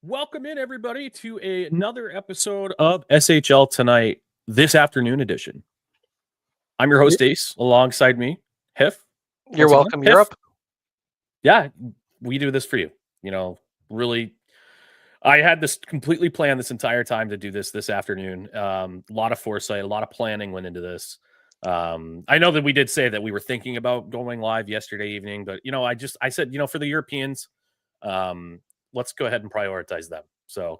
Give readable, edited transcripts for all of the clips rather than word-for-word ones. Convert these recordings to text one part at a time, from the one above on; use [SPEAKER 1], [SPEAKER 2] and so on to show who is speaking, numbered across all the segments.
[SPEAKER 1] Welcome in, everybody, to another episode of SHL Tonight, this afternoon edition. I'm your host, Ace, alongside me, Hiff.
[SPEAKER 2] You're welcome, Europe.
[SPEAKER 1] Yeah, we do this for you. You know, really, I had this completely planned this entire time to do this afternoon. A lot of foresight, a lot of planning went into this. I know that we did say that we were thinking about going live yesterday evening, but, you know, I said, you know, for the Europeans, let's go ahead and prioritize them. So,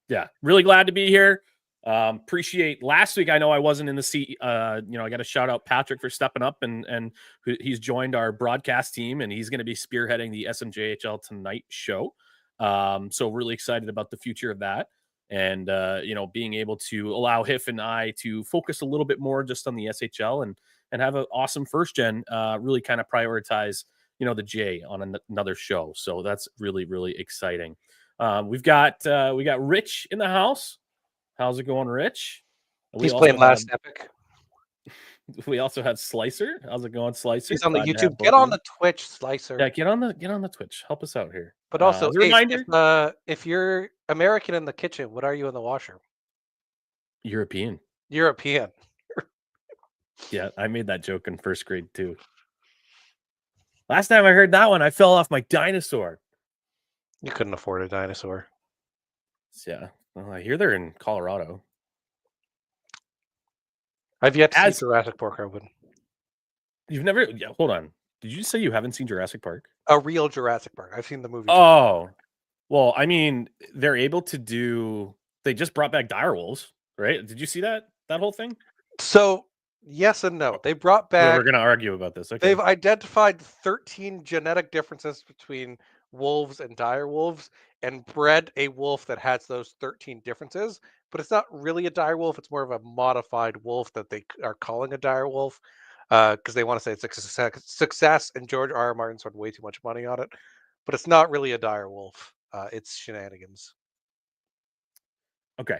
[SPEAKER 1] yeah, really glad to be here. Appreciate last week. I know I wasn't in the seat. You know, I got to shout out Patrick for stepping up and he's joined our broadcast team and he's going to be spearheading the SMJHL Tonight show. So really excited about the future of that. And, you know, being able to allow Hiff and I to focus a little bit more just on the SHL and have an awesome first gen, really kind of prioritize, you know, the J on another show. So that's really, really exciting. We got Rich in the house. How's it going, Rich?
[SPEAKER 2] He's playing last epic.
[SPEAKER 1] We also have Slicer. How's it going, Slicer?
[SPEAKER 2] He's on the YouTube. Get on the Twitch, Slicer.
[SPEAKER 1] Yeah, get on the Twitch. Help us out here.
[SPEAKER 2] But also,
[SPEAKER 1] as a reminder,
[SPEAKER 2] if you're American in the kitchen, what are you in the washer?
[SPEAKER 1] European. Yeah, I made that joke in first grade too. Last time I heard that one, I fell off my dinosaur.
[SPEAKER 2] You couldn't afford a dinosaur.
[SPEAKER 1] Yeah. Well, I hear they're in Colorado.
[SPEAKER 2] I've yet to see Jurassic Park open.
[SPEAKER 1] You've never... Yeah, hold on. Did you say you haven't seen Jurassic Park?
[SPEAKER 2] A real Jurassic Park. I've seen the movie.
[SPEAKER 1] Oh. Well, I mean, they're able to do... They just brought back direwolves, right? Did you see that whole thing?
[SPEAKER 2] So... Yes and no. They brought back...
[SPEAKER 1] We're going to argue about this. Okay.
[SPEAKER 2] They've identified 13 genetic differences between wolves and direwolves and bred a wolf that has those 13 differences. But it's not really a direwolf. It's more of a modified wolf that they are calling a direwolf because they want to say it's a success, and George R. R. Martin spent way too much money on it. But it's not really a direwolf. It's shenanigans.
[SPEAKER 1] Okay.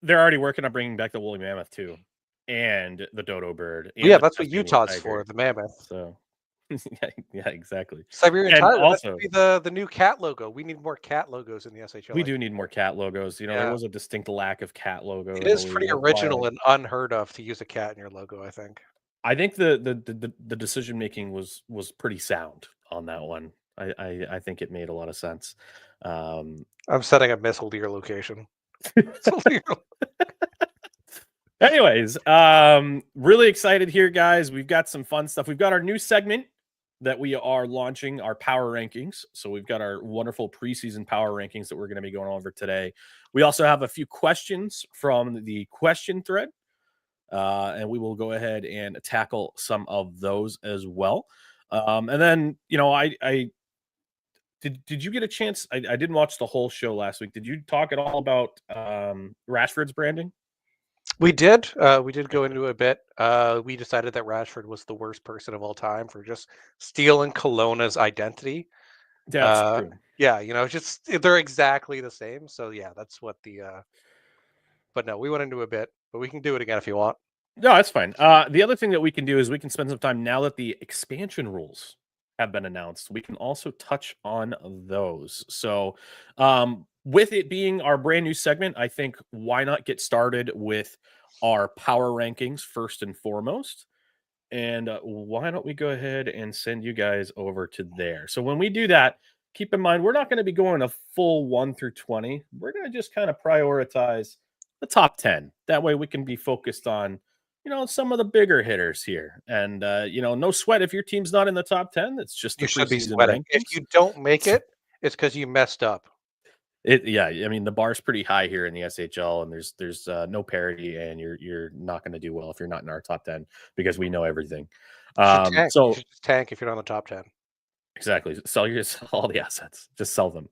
[SPEAKER 1] They're already working on bringing back the woolly mammoth too, and the dodo bird.
[SPEAKER 2] Yeah, that's what Utah's for, the mammoth.
[SPEAKER 1] So, yeah, exactly.
[SPEAKER 2] Siberian tiger. Also, that should be the new cat logo. We need more cat logos in the SHL.
[SPEAKER 1] We do need more cat logos. You know, there was a distinct lack of cat logos.
[SPEAKER 2] It is pretty original and unheard of to use a cat in your logo, I think.
[SPEAKER 1] I think the decision making was pretty sound on that one. I think it made a lot of sense.
[SPEAKER 2] I'm setting a missile to your location.
[SPEAKER 1] Anyways, really excited here, guys. We've got some fun stuff. We've got our new segment that we are launching, our power rankings. So we've got our wonderful preseason power rankings that we're going to be going over today. We also have a few questions from the question thread, and we will go ahead and tackle some of those as well. And then, you know, Did you get a chance? I didn't watch the whole show last week. Did you talk at all about Rashford's branding?
[SPEAKER 2] We did. We did go into it a bit. We decided that Rashford was the worst person of all time for just stealing Kelowna's identity.
[SPEAKER 1] That's true.
[SPEAKER 2] Yeah, you know, just they're exactly the same. So yeah, that's what the. But no, we went into a bit, but we can do it again if you want.
[SPEAKER 1] No, that's fine. The other thing that we can do is we can spend some time now that the expansion rules have been announced. We can also touch on those. So with it being our brand new segment, I think why not get started with our power rankings first and foremost. And why don't we go ahead and send you guys over to there. So when we do that, keep in mind, we're not going to be going a full 1 through 20. We're going to just kind of prioritize the top 10. That way we can be focused on, you know, some of the bigger hitters here. And, you know, no sweat if your team's not in the top 10. It's just
[SPEAKER 2] you should be sweating. Rankings. If you don't make it, it's because you messed up.
[SPEAKER 1] Yeah, I mean, the bar's pretty high here in the SHL, and there's no parity, and you're not going to do well if you're not in our top 10 because we know everything.
[SPEAKER 2] So you should just tank if you're not in the top 10.
[SPEAKER 1] Exactly. Sell all the assets. Just sell them.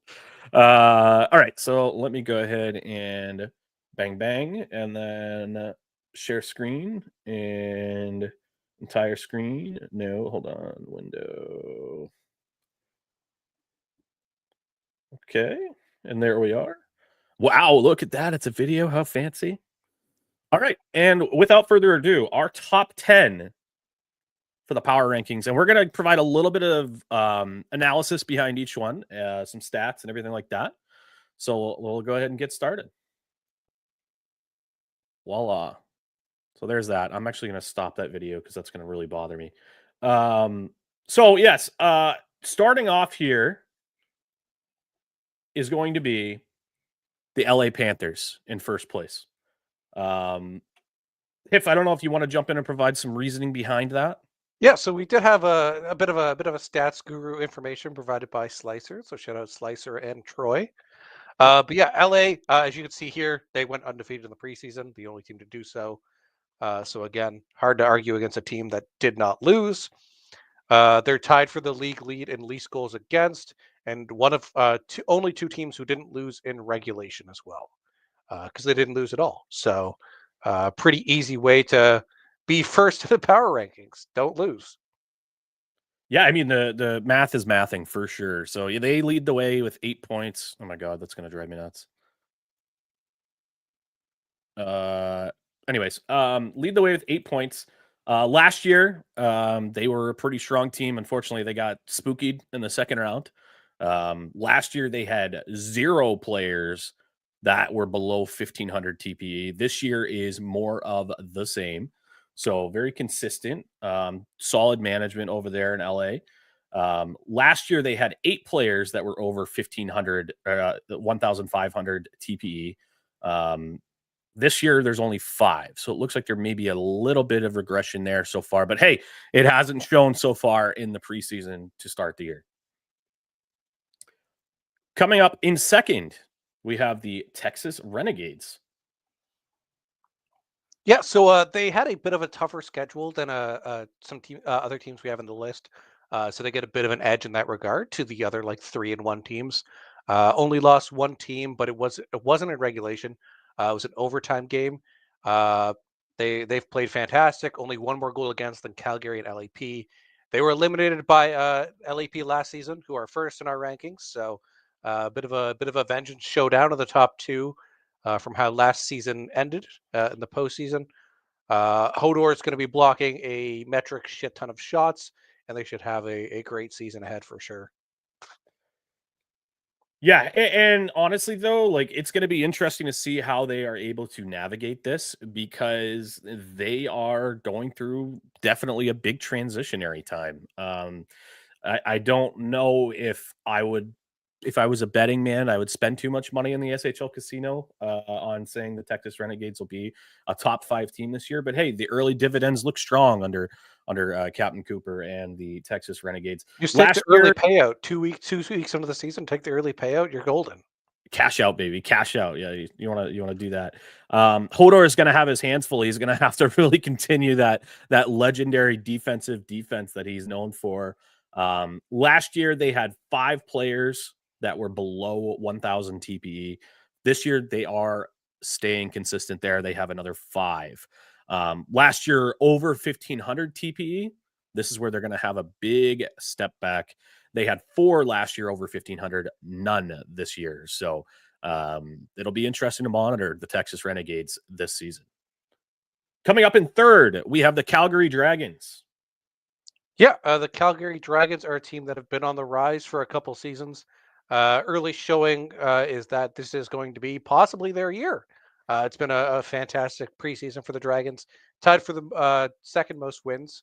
[SPEAKER 1] All right. So let me go ahead and bang, and then share screen and entire screen. No, hold on. Window. Okay. And there we are. Wow. Look at that. It's a video. How fancy. All right. And without further ado, our top 10 for the power rankings, and we're going to provide a little bit of analysis behind each one, some stats and everything like that. So we'll go ahead and get started. Voila. So there's that. I'm actually going to stop that video because that's going to really bother me. So yes, starting off here is going to be the LA Panthers in first place. If I don't know if you want to jump in and provide some reasoning behind that.
[SPEAKER 2] Yeah, so we did have a bit of a stats guru information provided by Slicer. So shout out Slicer and Troy. But yeah, LA, as you can see here, they went undefeated in the preseason, the only team to do so. So again, hard to argue against a team that did not lose. They're tied for the league lead in least goals against, and one of only two teams who didn't lose in regulation as well, because they didn't lose at all. So, pretty easy way to be first in the power rankings. Don't lose.
[SPEAKER 1] Yeah, I mean the math is mathing for sure. So they lead the way with 8 points. Oh my god, that's going to drive me nuts. Uh, anyways, lead the way with 8 points. Last year, they were a pretty strong team. Unfortunately, they got spookied in the second round. Last year, they had 0 players that were below 1500 TPE. This year is more of the same. So very consistent, solid management over there in LA. Last year, they had 8 players that were over 1500, 1500 TPE. This year, there's only 5. So it looks like there may be a little bit of regression there so far. But hey, it hasn't shown so far in the preseason to start the year. Coming up in second, we have the Texas Renegades.
[SPEAKER 2] Yeah, so they had a bit of a tougher schedule than some other teams we have in the list. So they get a bit of an edge in that regard to the other like 3-1 teams. Only lost one team, but it wasn't in regulation. It was an overtime game. Uh, they've played fantastic. Only one more goal against than Calgary and LAP. They were eliminated by LAP last season, who are first in our rankings. So a bit of a vengeance showdown of the top two from how last season ended in the postseason. Hodor is going to be blocking a metric shit ton of shots, and they should have a great season ahead for sure.
[SPEAKER 1] Yeah, and honestly though, like it's going to be interesting to see how they are able to navigate this because they are going through definitely a big transitionary time. I don't know if I was a betting man, I would spend too much money in the SHL casino on saying the Texas Renegades will be a top 5 team this year. But hey, the early dividends look strong under Captain Cooper and the Texas Renegades.
[SPEAKER 2] Just take the
[SPEAKER 1] Last
[SPEAKER 2] early
[SPEAKER 1] year,
[SPEAKER 2] payout. 2 weeks into the season, take the early payout. You're golden.
[SPEAKER 1] cash out, baby, cash out. Yeah, you want to do that. Hodor is going to have his hands full. He's going to have to really continue that legendary defense that he's known for. Last year they had 5 players that were below 1000 TPE. This year they are staying consistent there. They have another 5. Last year over 1500 TPE. This is where they're going to have a big step back. They had 4 last year over 1500, none this year. So it'll be interesting to monitor the Texas Renegades this season. Coming up in third, we have the Calgary Dragons.
[SPEAKER 2] Yeah, the Calgary Dragons are a team that have been on the rise for a couple seasons. Early showing is that this is going to be possibly their year. It's been a fantastic preseason for the Dragons, tied for the second most wins,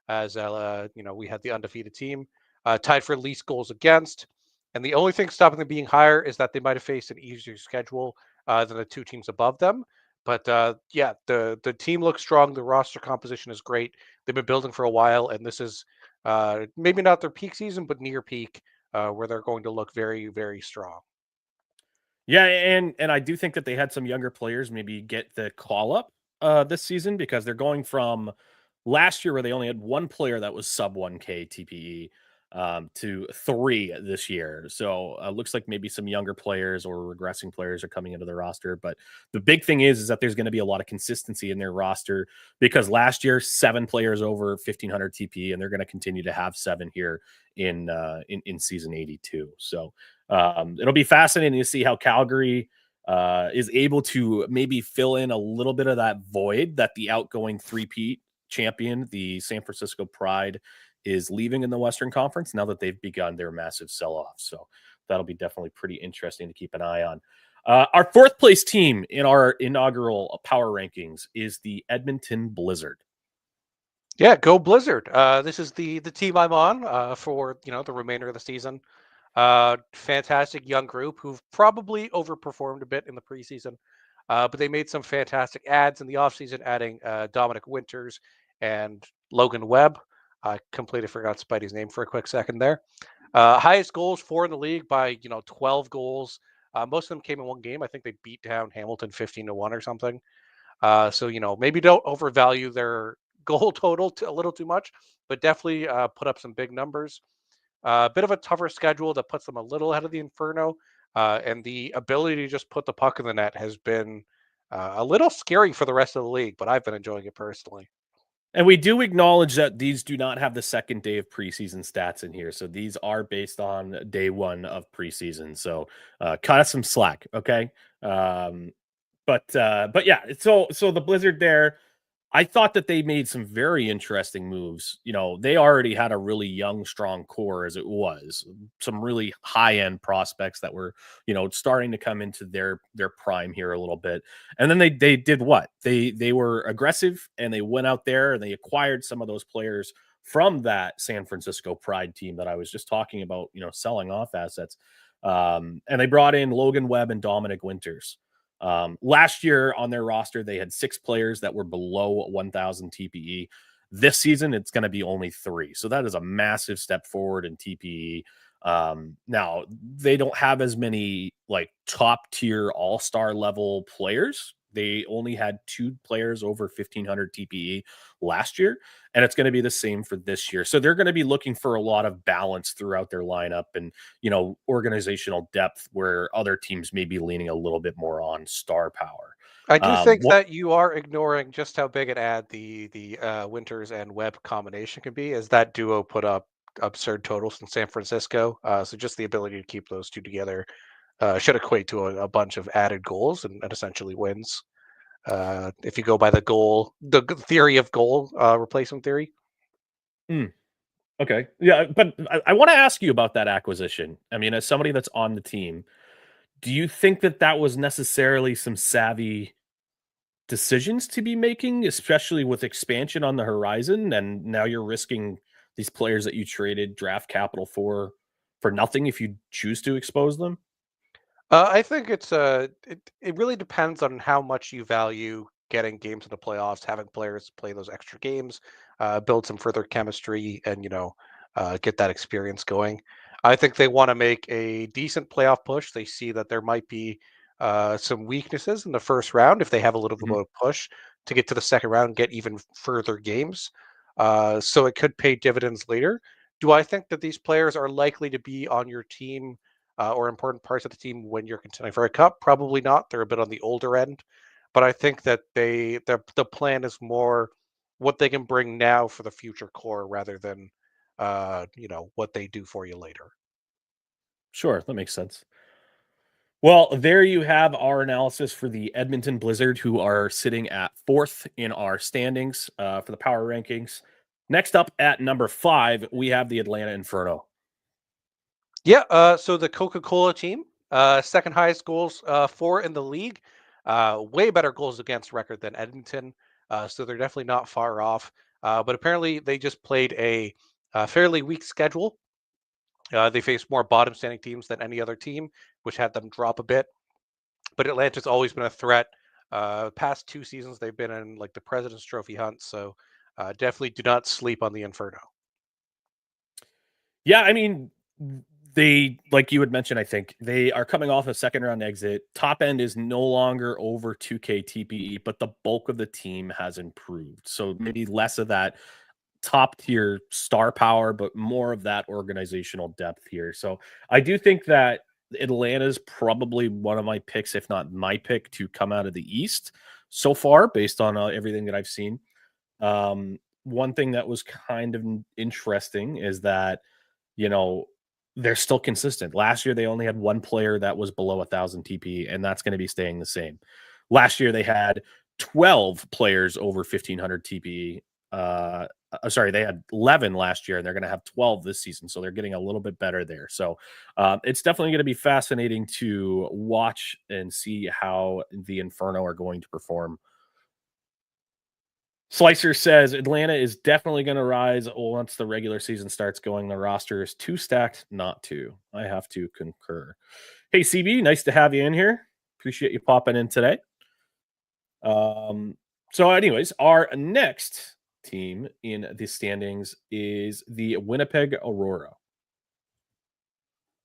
[SPEAKER 2] as we had the undefeated team, tied for least goals against, and the only thing stopping them being higher is that they might have faced an easier schedule than the two teams above them. But yeah, the team looks strong. The roster composition is great. They've been building for a while, and this is maybe not their peak season, but near peak, where they're going to look very, very strong.
[SPEAKER 1] Yeah, and I do think that they had some younger players maybe get the call up this season because they're going from last year where they only had 1 player that was sub 1K TPE. to 3 this year. So looks like maybe some younger players or regressing players are coming into the roster. But the big thing is that there's going to be a lot of consistency in their roster because last year 7 players over 1500 TP, and they're going to continue to have 7 here in season 82. So it'll be fascinating to see how Calgary is able to maybe fill in a little bit of that void that the outgoing three-peat champion, the San Francisco Pride, is leaving in the Western Conference now that they've begun their massive sell-off. So that'll be definitely pretty interesting to keep an eye on. Our 4th place team in our inaugural power rankings is the Edmonton Blizzard.
[SPEAKER 2] Yeah, go Blizzard. This is the team I'm on for the remainder of the season. Fantastic young group who've probably overperformed a bit in the preseason, but they made some fantastic ads in the offseason, adding Dominic Winters and Logan Webb. I completely forgot Spidey's name for a quick second there. Highest goals, 4 in the league by 12 goals. Most of them came in one game. I think they beat down Hamilton 15-1 or something. So maybe don't overvalue their goal total a little too much, but definitely put up some big numbers. A bit of a tougher schedule that puts them a little ahead of the Inferno, and the ability to just put the puck in the net has been a little scary for the rest of the league. But I've been enjoying it personally.
[SPEAKER 1] And we do acknowledge that these do not have the second day of preseason stats in here. So these are based on day 1 of preseason. So cut us some slack, okay? But yeah, so the Blizzard there, I thought that they made some very interesting moves. They already had a really young, strong core as it was. Some really high-end prospects that were, starting to come into their prime here a little bit. And then they did what? They were aggressive and they went out there and they acquired some of those players from that San Francisco Pride team that I was just talking about, selling off assets. And they brought in Logan Webb and Dominic Winters. Last year on their roster, they had 6 players that were below 1,000 TPE. This season, it's going to be only 3. So that is a massive step forward in TPE. Now, they don't have as many like top tier all-star level players. They only had 2 players over 1,500 TPE last year, and it's going to be the same for this year. So they're going to be looking for a lot of balance throughout their lineup and, organizational depth where other teams may be leaning a little bit more on star power.
[SPEAKER 2] I do think
[SPEAKER 1] What
[SPEAKER 2] that you are ignoring just how big an ad the Winters and Webb combination can be, as that duo put up absurd totals in San Francisco. So just the ability to keep those two together should equate to a bunch of added goals and essentially wins. If you go by the theory of goal replacement theory.
[SPEAKER 1] Okay. Yeah, but I want to ask you about that acquisition. I mean, as somebody that's on the team, do you think that that was necessarily some savvy decisions to be making, especially with expansion on the horizon? And now you're risking these players that you traded draft capital for nothing if you choose to expose them?
[SPEAKER 2] I think it really depends on how much you value getting games in the playoffs, having players play those extra games, build some further chemistry, and get that experience going. I think they want to make a decent playoff push. They see that there might be some weaknesses in the first round if they have a little bit
[SPEAKER 1] Mhm.
[SPEAKER 2] of push to get to the second round and get even further games. So it could pay dividends later. Do I think that these players are likely to be on your team? Or important parts of the team when you're contending for a cup? Probably not. They're a bit on the older end, but I think that the plan is more what they can bring now for the future core rather than what they do for you later.
[SPEAKER 1] Sure, that makes sense. Well, there you have our analysis for the Edmonton Blizzard, who are sitting at 4th in our standings for the power rankings. Next up at number 5, we have the Atlanta Inferno.
[SPEAKER 2] Yeah. So the Coca-Cola team, second highest goals for in the league, way better goals against record than Edmonton. So they're definitely not far off. But apparently they just played a fairly weak schedule. They faced more bottom standing teams than any other team, which had them drop a bit. But Atlanta's always been a threat. Past 2 seasons, they've been in like the President's Trophy hunt. So definitely do not sleep on the Inferno.
[SPEAKER 1] Yeah, I mean, they, like you had mentioned, I think they are coming off a second round exit. Top end is no longer over 2K TPE, but the bulk of the team has improved. So maybe less of that top tier star power, but more of that organizational depth here. So I do think that Atlanta's probably one of my picks, if not my pick, to come out of the East so far, based on everything that I've seen. One thing that was kind of interesting is that, you know, they're still consistent. Last year, they only had one player that was below 1,000 TP, and that's going to be staying the same. Last year, they had 12 players over 1,500 TP. Sorry, they had 11 last year, and they're going to have 12 this season. So they're getting a little bit better there. So it's definitely going to be fascinating to watch and see how the Inferno are going to perform. Slicer says Atlanta is definitely going to rise once the regular season starts going. The roster is too stacked not to. I have to concur. Hey, CB, nice to have you in here. Appreciate you popping in today. So, anyways, our next team in the standings is the Winnipeg Aurora.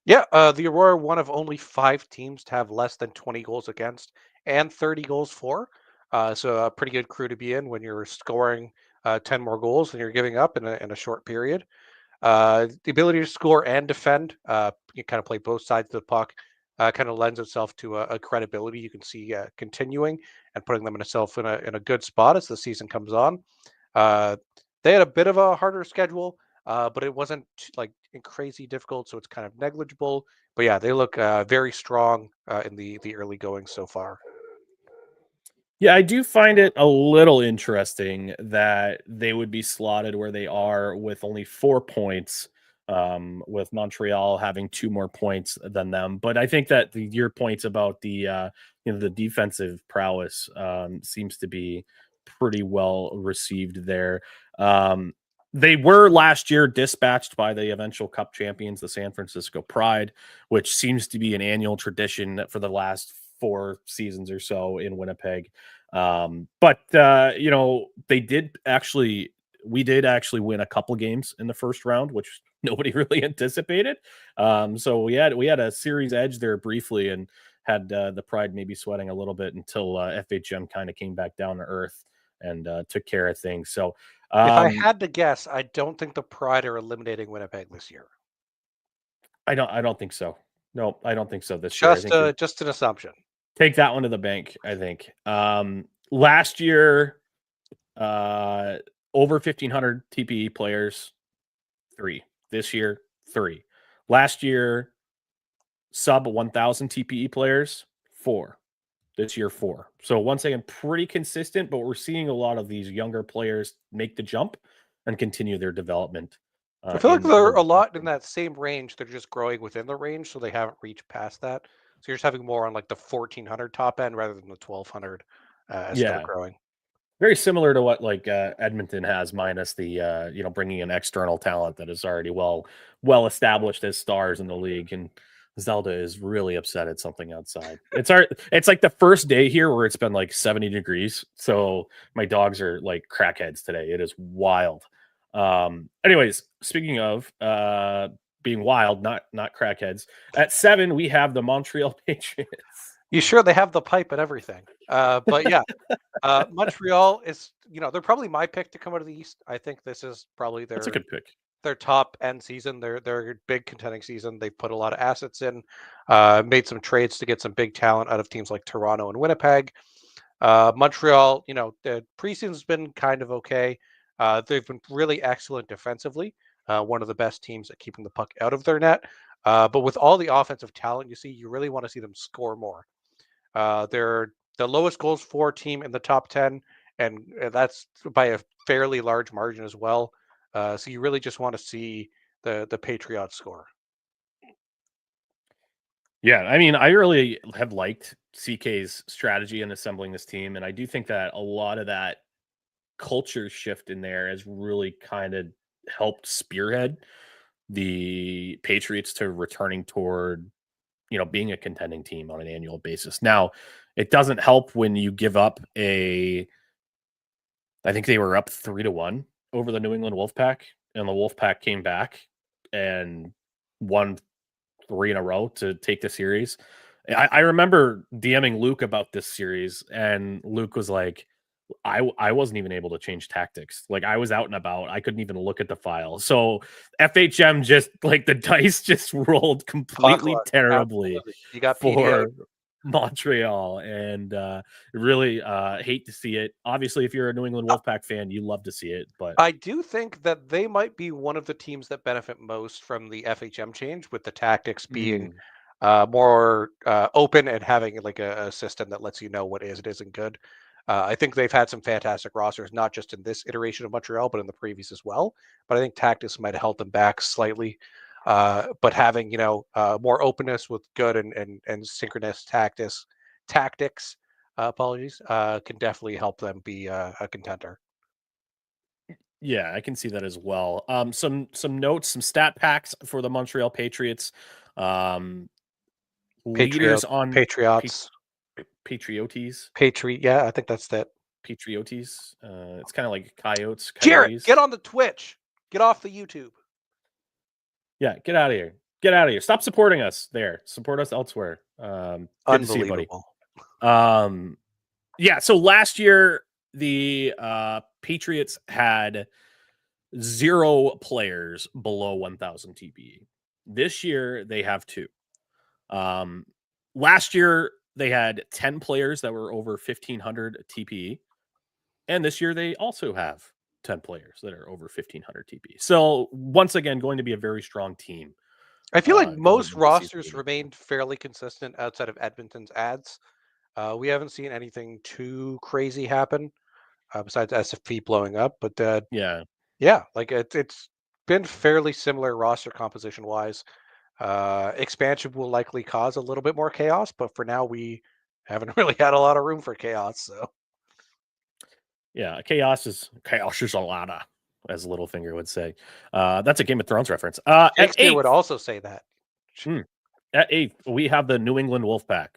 [SPEAKER 2] Yeah, the Aurora, one of only 5 teams to have less than 20 goals against and 30 goals for. So a pretty good crew to be in when you're scoring 10 more goals than you're giving up in a short period. The ability to score and defend, you kind of play both sides of the puck, kind of lends itself to a credibility you can see continuing and putting them in a good spot as the season comes on. Uh, they had a bit of a harder schedule, but it wasn't like crazy difficult, so it's kind of negligible. But yeah, they look very strong in the early going so far.
[SPEAKER 1] Yeah, I do find it a little interesting that they would be slotted where they are with only 4 points, with Montreal having 2 more points than them. But I think that your points about the defensive prowess seems to be pretty well received there. They were last year dispatched by the eventual Cup champions, the San Francisco Pride, which seems to be an annual tradition for the last 4 seasons or so in Winnipeg. But we did actually win a couple games in the first round, which nobody really anticipated. So we had a series edge there briefly, and had the Pride maybe sweating a little bit until FHM kind of came back down to earth and took care of things. So
[SPEAKER 2] If I
[SPEAKER 1] um,
[SPEAKER 2] had to guess, I don't think the Pride are eliminating Winnipeg this year.
[SPEAKER 1] I don't think so. No, I don't think so this year. I think that
[SPEAKER 2] Just an assumption.
[SPEAKER 1] take that one to the bank, I think. Last year, over 1,500 TPE players, 3. This year, 3. Last year, sub 1,000 TPE players, 4. This year, 4. So once again, pretty consistent, but we're seeing a lot of these younger players make the jump and continue their development.
[SPEAKER 2] I feel like
[SPEAKER 1] In
[SPEAKER 2] they're
[SPEAKER 1] the
[SPEAKER 2] a lot in that same range. They're just growing within the range, so they haven't reached past that. So you're just having more on like the 1,400 top end rather than the 1,200 as they're
[SPEAKER 1] Yeah,
[SPEAKER 2] growing.
[SPEAKER 1] very similar to what like Edmonton has, minus the bringing in external talent that is already well established as stars in the league. And Zelda is really upset at something outside. It's like the first day here where it's been like 70 degrees. So my dogs are like crackheads today. It is wild. Anyways, speaking of being wild, not crackheads. At 7, we have the Montreal Patriots.
[SPEAKER 2] You sure they have the pipe and everything? But yeah, Montreal is, they're probably my pick to come out of the East. I think this is probably
[SPEAKER 1] That's a good pick.
[SPEAKER 2] their top end season. Their big contending season. They've put a lot of assets in, made some trades to get some big talent out of teams like Toronto and Winnipeg. Montreal, the preseason's been kind of okay. They've been really excellent defensively. One of the best teams at keeping the puck out of their net. But with all the offensive talent you see, you really want to see them score more. They're the lowest goals for team in the top 10, and that's by a fairly large margin as well. So you really just want to see the Patriots score.
[SPEAKER 1] Yeah, I mean, I really have liked CK's strategy in assembling this team, and I do think that a lot of that culture shift in there has really kind of helped spearhead the Patriots to returning toward, being a contending team on an annual basis. Now, it doesn't help when you give up I think they were up 3-1 over the New England Wolfpack, and the Wolfpack came back and won 3 in a row to take the series. I remember DMing Luke about this series, and Luke was like, I wasn't even able to change tactics. Like, I was out and about. I couldn't even look at the file. So FHM just like the dice just rolled
[SPEAKER 2] Clock
[SPEAKER 1] completely
[SPEAKER 2] luck,
[SPEAKER 1] terribly
[SPEAKER 2] absolutely. You got PDO.
[SPEAKER 1] for Montreal, and really hate to see it. Obviously, if you're a New England Wolfpack fan, you love to see it. But
[SPEAKER 2] I do think that they might be one of the teams that benefit most from the FHM change, with the tactics being
[SPEAKER 1] mm,
[SPEAKER 2] more open and having like a system that lets you know what is and isn't good. I think they've had some fantastic rosters, not just in this iteration of Montreal, but in the previous as well. But I think tactics might have held them back slightly. But having more openness with good and synchronous tactics, apologies, can definitely help them be a contender.
[SPEAKER 1] yeah, I can see that as well. Some notes, some stat packs for the Montreal Patriots. Um, leaders on pa-
[SPEAKER 2] Patriots,
[SPEAKER 1] Patriotes.
[SPEAKER 2] Yeah, I think that's that.
[SPEAKER 1] Patriotes. It's kind of like coyotes,
[SPEAKER 2] Jarrett, get
[SPEAKER 1] coyotes.
[SPEAKER 2] on the Twitch. Get off the YouTube.
[SPEAKER 1] Yeah, get out of here. Get out of here. Stop supporting us there. Support us elsewhere. Good to see you, buddy.
[SPEAKER 2] Unbelievable.
[SPEAKER 1] Um, yeah, so last year the Patriots had 0 players below 1000 TPE. This year they have 2. Um, last year they had 10 players that were over 1500 TPE. And this year they also have 10 players that are over 1500 TP. So once again, going to be a very strong team
[SPEAKER 2] I feel like
[SPEAKER 1] going
[SPEAKER 2] most
[SPEAKER 1] into season
[SPEAKER 2] rosters
[SPEAKER 1] 80.
[SPEAKER 2] remained fairly consistent outside of Edmonton's ads. We haven't seen anything too crazy happen besides SFP blowing up. But
[SPEAKER 1] Yeah.
[SPEAKER 2] yeah, like it's been fairly similar roster composition wise. Expansion will likely cause a little bit more chaos, but for now we haven't really had a lot of room for chaos. So
[SPEAKER 1] Yeah. Chaos is a lotta, as Littlefinger would say. That's a Game of Thrones reference. At
[SPEAKER 2] Shakespeare would
[SPEAKER 1] eighth,
[SPEAKER 2] also say that.
[SPEAKER 1] hmm, at eighth, we have the New England Wolfpack.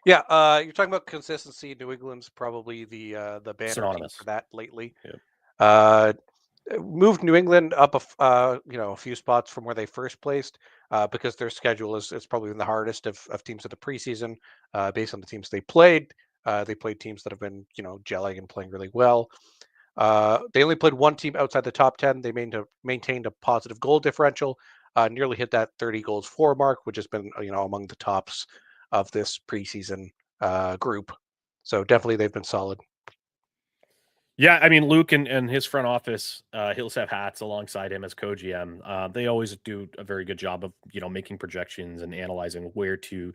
[SPEAKER 2] Yeah, you're talking about consistency. New England's probably the banner team for
[SPEAKER 1] Synonymous.
[SPEAKER 2] that lately.
[SPEAKER 1] Yep.
[SPEAKER 2] Uh, moved New England up a few spots from where they first placed because their schedule is probably the hardest of teams of the preseason based on the teams they played. They played teams that have been gelling and playing really well. They only played one team outside the top 10. They maintained a positive goal differential, nearly hit that 30 goals for mark, which has been among the tops of this preseason group. So definitely they've been solid.
[SPEAKER 1] Yeah, I mean, Luke and his front office, he'll have hats alongside him as co-GM. They always do a very good job of, making projections and analyzing where to,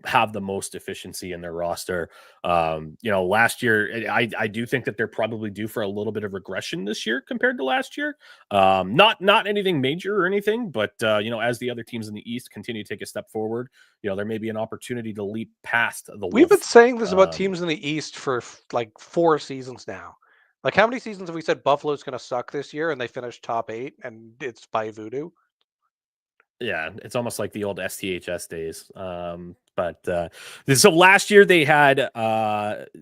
[SPEAKER 1] have the most efficiency in their roster. Last year, I do think that they're probably due for a little bit of regression this year compared to last year. Not anything major or anything, but as the other teams in the East continue to take a step forward, there may be an opportunity to leap past the
[SPEAKER 2] We've been
[SPEAKER 1] Wolf.
[SPEAKER 2] saying this about
[SPEAKER 1] Um,
[SPEAKER 2] teams in the East for like 4 seasons now. Like, how many seasons have we said Buffalo's going to suck this year and they finished top 8 and it's by voodoo?
[SPEAKER 1] Yeah, it's almost like the old STHS days. But so last year they had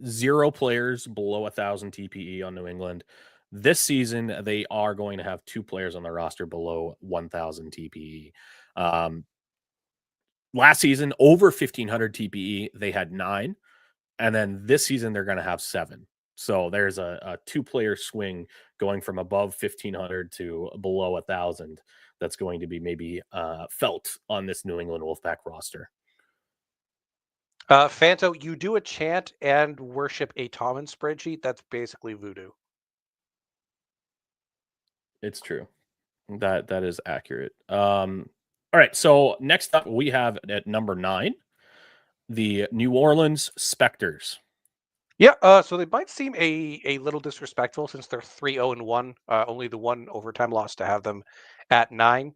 [SPEAKER 1] 0 players below 1000 TPE on New England. This season they are going to have 2 players on the roster below 1000 TPE. Um, last season over 1500 TPE they had 9, and then this season they're going to have 7. So there's a 2-player swing going from above 1500 to below 1000 that's going to be maybe felt on this New England Wolfpack roster.
[SPEAKER 2] Fanto, you do a chant and worship a Tommen spreadsheet. That's basically voodoo.
[SPEAKER 1] It's true. That is accurate. All right, so next up we have at number 9 the New Orleans Specters.
[SPEAKER 2] Yeah, so they might seem a little disrespectful since they're 3-0-1, only the one overtime loss to have them at 9.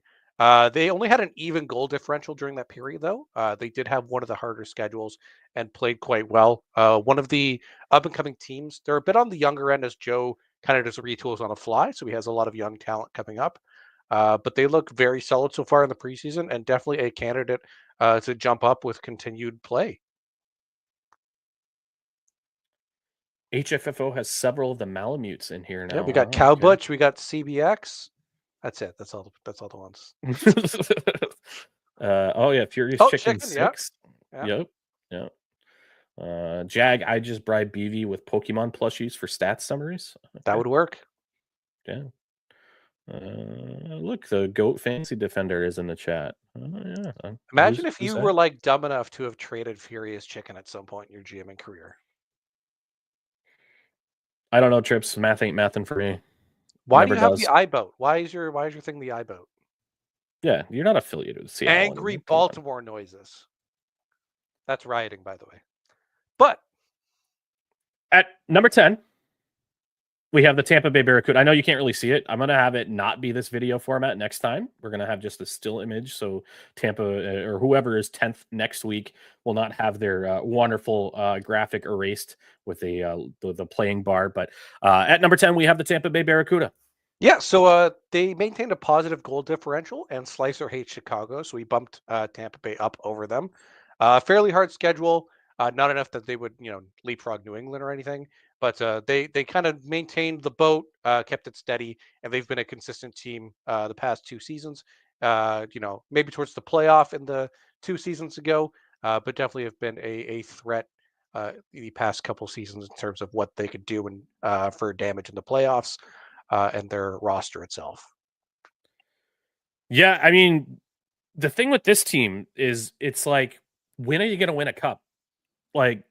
[SPEAKER 2] They only had an even goal differential during that period, though. They did have one of the harder schedules and played quite well. One of the up and coming teams, they're a bit on the younger end as Joe kind of just retools on the fly, so he has a lot of young talent coming up. But they look very solid so far in the preseason and definitely a candidate to jump up with continued play.
[SPEAKER 1] HFFO has several of the Malamutes in here
[SPEAKER 2] Yeah,
[SPEAKER 1] now.
[SPEAKER 2] we got
[SPEAKER 1] Wow, okay.
[SPEAKER 2] Cowbutch, we got CBX. That's it. That's all. That's all the ones.
[SPEAKER 1] Oh yeah, Furious
[SPEAKER 2] Oh,
[SPEAKER 1] Chicken
[SPEAKER 2] chicken. Yeah,
[SPEAKER 1] 6.
[SPEAKER 2] yeah.
[SPEAKER 1] Yep. Yeah. Jag, I just bribed BV with Pokemon plushies for stats summaries.
[SPEAKER 2] That
[SPEAKER 1] Okay.
[SPEAKER 2] would work.
[SPEAKER 1] Yeah. Look, the Goat Fancy Defender is in the chat. Yeah.
[SPEAKER 2] Imagine if
[SPEAKER 1] Who's
[SPEAKER 2] you
[SPEAKER 1] that?
[SPEAKER 2] were like dumb enough to have traded Furious Chicken at some point in your GMing career.
[SPEAKER 1] I don't know, Trips. Math ain't mathin' for me.
[SPEAKER 2] Why do
[SPEAKER 1] Never
[SPEAKER 2] you have the
[SPEAKER 1] does.
[SPEAKER 2] iBoat? Why is your thing the iBoat?
[SPEAKER 1] Yeah, you're not affiliated with Seattle
[SPEAKER 2] Angry
[SPEAKER 1] anymore. Come on.
[SPEAKER 2] Baltimore noises. That's rioting, by the way. But
[SPEAKER 1] At number 10, we have the Tampa Bay Barracuda. I know you can't really see it. I'm going to have it not be this video format next time. We're going to have just a still image. So Tampa or whoever is 10th next week will not have their wonderful graphic erased with the playing bar. But at number 10, we have the Tampa Bay Barracuda.
[SPEAKER 2] yeah, so they maintained a positive goal differential, and Slicer hates Chicago, so he bumped Tampa Bay up over them. Fairly hard schedule, not enough that they would leapfrog New England or anything, but they kind of maintained the boat, kept it steady, and they've been a consistent team the past 2 seasons. Maybe towards the playoff in the 2 seasons ago, but definitely have been a threat the past couple seasons in terms of what they could do for damage in the playoffs. And their roster itself.
[SPEAKER 1] Yeah, I mean, the thing with this team is it's like, when are you going to win a cup? Like,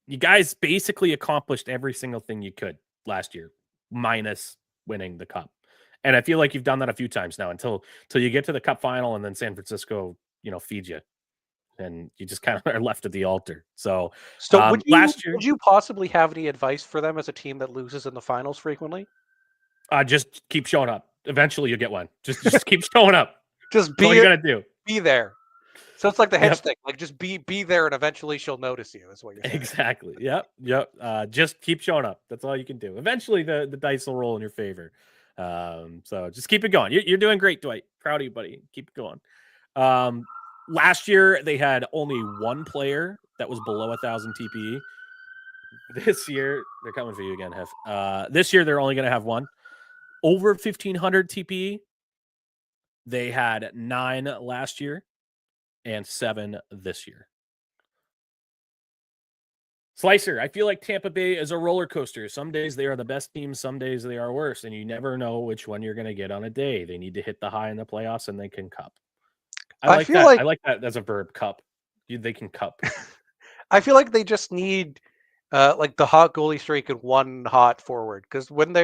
[SPEAKER 1] you guys basically accomplished every single thing you could last year, minus winning the cup. And I feel like you've done that a few times now until you get to the cup final and then San Francisco, feeds you and you just kind of are left at the altar. So
[SPEAKER 2] So would you
[SPEAKER 1] last year,
[SPEAKER 2] would you possibly have any advice for them as a team that loses in the finals frequently?
[SPEAKER 1] just keep showing up. Eventually you'll get one. Just keep showing up.
[SPEAKER 2] Just
[SPEAKER 1] That's all you got to do.
[SPEAKER 2] be there. So it's like the hedge
[SPEAKER 1] Yep.
[SPEAKER 2] stick, like just be there, and eventually she'll notice you. Is what you're saying.
[SPEAKER 1] Exactly. Yep. Just keep showing up. That's all you can do. Eventually, the dice will roll in your favor. So just keep it going. You're doing great, Dwight. Proud of you, buddy. Keep it going. Last year they had only one player that was below 1,000 TPE. This year they're coming for you again, Hef. This year they're only going to have one over 1,500 TPE. They had 9 last year and 7 this year. Slicer, I feel like Tampa Bay is a roller coaster. Some days they are the best team, some days they are worse, and you never know which one you're going to get on a day. They need to hit the high in the playoffs and they can cup. I
[SPEAKER 2] I
[SPEAKER 1] like
[SPEAKER 2] feel
[SPEAKER 1] that.
[SPEAKER 2] like
[SPEAKER 1] I like that as a verb, cup. They can cup.
[SPEAKER 2] I feel like they just need like the hot goalie streak and one hot forward, because when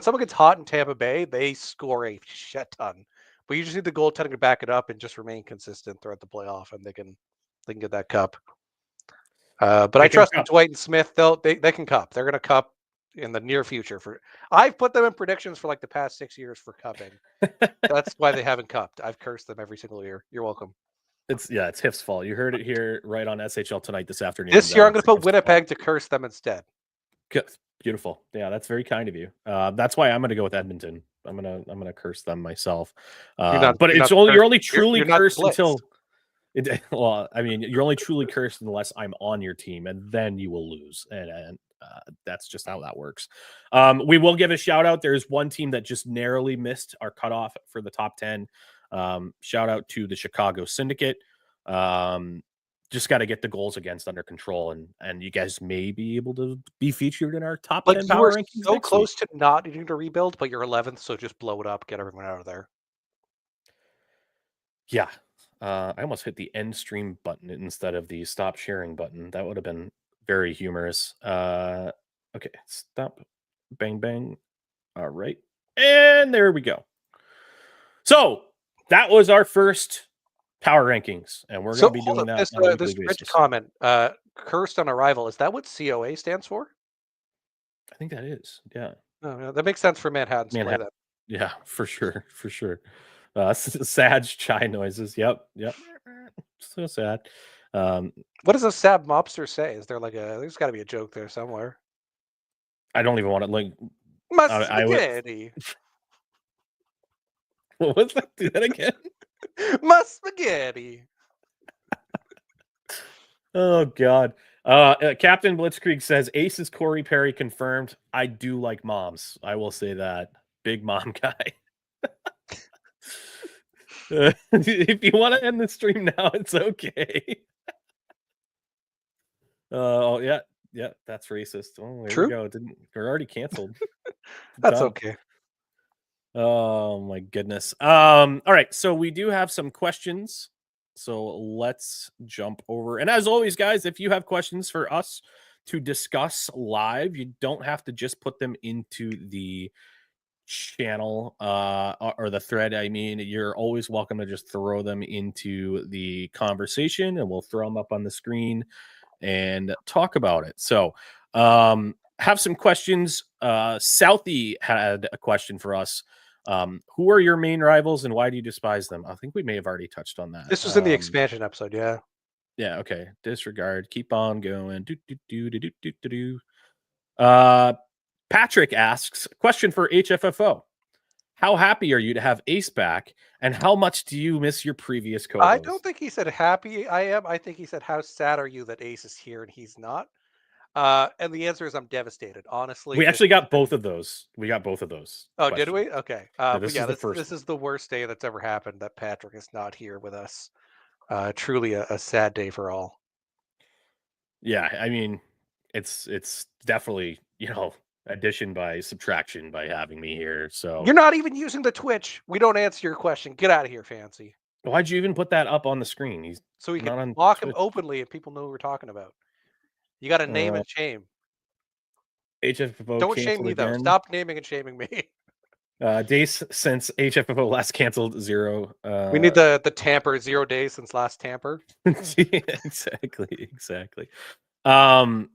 [SPEAKER 2] someone gets hot in Tampa Bay, they score a shit ton. But you just need the goaltending to back it up and just remain consistent throughout the playoff, and they can get that cup. But I
[SPEAKER 1] They can
[SPEAKER 2] trust in
[SPEAKER 1] cup.
[SPEAKER 2] Dwight and Smith. They can cup. They're going to cup in the near future. I've put them in predictions for like the past 6 years for cupping. That's why they haven't cupped. I've cursed them every single year. You're welcome.
[SPEAKER 1] It's Hif's fault. You heard it here right on SHL tonight this afternoon.
[SPEAKER 2] This year I'm going to put
[SPEAKER 1] Hif's fault.
[SPEAKER 2] Winnipeg to curse them instead.
[SPEAKER 1] Good. Beautiful. Yeah, that's very kind of you. That's why I'm going to go with Edmonton. I'm gonna curse them myself. But you're only truly cursed until. Well, I mean, you're only truly cursed unless I'm on your team, and then you will lose, and that's just how that works. We will give a shout out. There's one team that just narrowly missed our cutoff for the top 10. Shout out to the Chicago Syndicate. Just got to get the goals against under control, and you guys may be able to be featured in our top 10 power rankings.
[SPEAKER 2] So close to not needing to rebuild, but you're 11th, so just blow it up, get everyone out of there.
[SPEAKER 1] Yeah. I almost hit the end stream button instead of the stop sharing button. That would have been very humorous. Okay, stop. Bang, bang. All right. And there we go. So that was our first power rankings, and we're going to be doing that on a weekly basis.
[SPEAKER 2] Rich comment, cursed on arrival. Is that what COA stands for?
[SPEAKER 1] I think that is. Yeah.
[SPEAKER 2] Oh, yeah, that makes sense for Manhattan.
[SPEAKER 1] Manhattan. Yeah, for sure. Sad chai noises. Yep. So sad.
[SPEAKER 2] What does a sad mobster say? Is there there's got to be a joke there somewhere?
[SPEAKER 1] I don't even want to link.
[SPEAKER 2] My spaghetti.
[SPEAKER 1] What was that? Do that again.
[SPEAKER 2] My spaghetti.
[SPEAKER 1] Oh God. Captain Blitzkrieg says Aces Corey Perry confirmed. I do like moms. I will say that. Big mom guy. If you want to end the stream now, it's okay. Oh yeah, yeah, that's racist. Oh, there we
[SPEAKER 2] True.
[SPEAKER 1] go. Didn't We're already canceled.
[SPEAKER 2] That's
[SPEAKER 1] Done.
[SPEAKER 2] okay.
[SPEAKER 1] Oh my goodness. All right, so we do have some questions. So let's jump over. And as always, guys, if you have questions for us to discuss live, you don't have to just put them into the channel or the thread. I mean, you're always welcome to just throw them into the conversation and we'll throw them up on the screen and talk about it. So, have some questions. Southie had a question for us. Who are your main rivals and why do you despise them? I think we may have already touched on that.
[SPEAKER 2] This was in the expansion episode, yeah.
[SPEAKER 1] Yeah, okay. Disregard. Keep on going. Do, do, do, do, do, do, do, do. Uh, Patrick asks, question for HFFO. How happy are you to have Ace back, and how much do you miss your previous
[SPEAKER 2] I don't
[SPEAKER 1] co-host?
[SPEAKER 2] think he said happy I am. I think he said, how sad are you that Ace is here and he's not? And the answer is I'm devastated. Honestly,
[SPEAKER 1] We
[SPEAKER 2] this
[SPEAKER 1] actually
[SPEAKER 2] has
[SPEAKER 1] got both
[SPEAKER 2] been.
[SPEAKER 1] of those. We got both of those
[SPEAKER 2] Oh, did
[SPEAKER 1] questions.
[SPEAKER 2] we? Okay.
[SPEAKER 1] Yeah,
[SPEAKER 2] But
[SPEAKER 1] this
[SPEAKER 2] yeah,
[SPEAKER 1] is the
[SPEAKER 2] this
[SPEAKER 1] first
[SPEAKER 2] this
[SPEAKER 1] one.
[SPEAKER 2] is the worst day that's ever happened that Patrick is not here with us. Truly a sad day for all.
[SPEAKER 1] Yeah, I mean, it's definitely, addition by subtraction by having me here. So
[SPEAKER 2] You're not even using the Twitch. We don't answer your question. Get out of here, Fancy.
[SPEAKER 1] why'd you even put that up on the screen? He's
[SPEAKER 2] So we
[SPEAKER 1] not
[SPEAKER 2] can
[SPEAKER 1] on
[SPEAKER 2] mock him
[SPEAKER 1] Twitch.
[SPEAKER 2] openly and people know who we're talking about. You got to name
[SPEAKER 1] Uh,
[SPEAKER 2] and shame.
[SPEAKER 1] HFFO
[SPEAKER 2] Don't shame
[SPEAKER 1] canceled
[SPEAKER 2] me though.
[SPEAKER 1] again.
[SPEAKER 2] Stop naming and shaming me.
[SPEAKER 1] Days since HFFO last canceled, 0.
[SPEAKER 2] We need the tamper 0 days since last tamper.
[SPEAKER 1] Yeah, exactly. Um,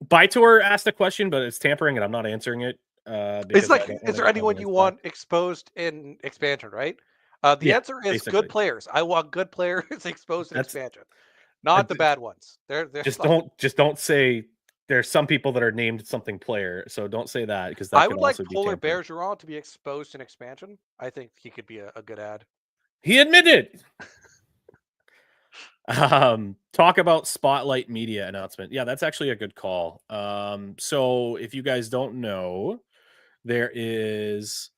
[SPEAKER 1] Bytor asked a question, but it's tampering, and I'm not answering it
[SPEAKER 2] It's
[SPEAKER 1] because I
[SPEAKER 2] like,
[SPEAKER 1] don't
[SPEAKER 2] is
[SPEAKER 1] want
[SPEAKER 2] there
[SPEAKER 1] to. I
[SPEAKER 2] anyone
[SPEAKER 1] want
[SPEAKER 2] you
[SPEAKER 1] to talk.
[SPEAKER 2] want exposed in expansion? Right. The
[SPEAKER 1] Yeah,
[SPEAKER 2] answer is good
[SPEAKER 1] basically.
[SPEAKER 2] players. I want good players exposed in
[SPEAKER 1] That's
[SPEAKER 2] expansion,
[SPEAKER 1] uh,
[SPEAKER 2] not the
[SPEAKER 1] d-
[SPEAKER 2] bad ones. They're like,
[SPEAKER 1] just don't say there's some people that are named something player, so don't say that because that
[SPEAKER 2] I
[SPEAKER 1] could
[SPEAKER 2] would like
[SPEAKER 1] also be
[SPEAKER 2] Polar
[SPEAKER 1] tampering.
[SPEAKER 2] Bergeron to be exposed in expansion. I think he could be a good ad.
[SPEAKER 1] He admitted. Talk about Spotlight Media announcement. Yeah, that's actually a good call. So if you guys don't know, there is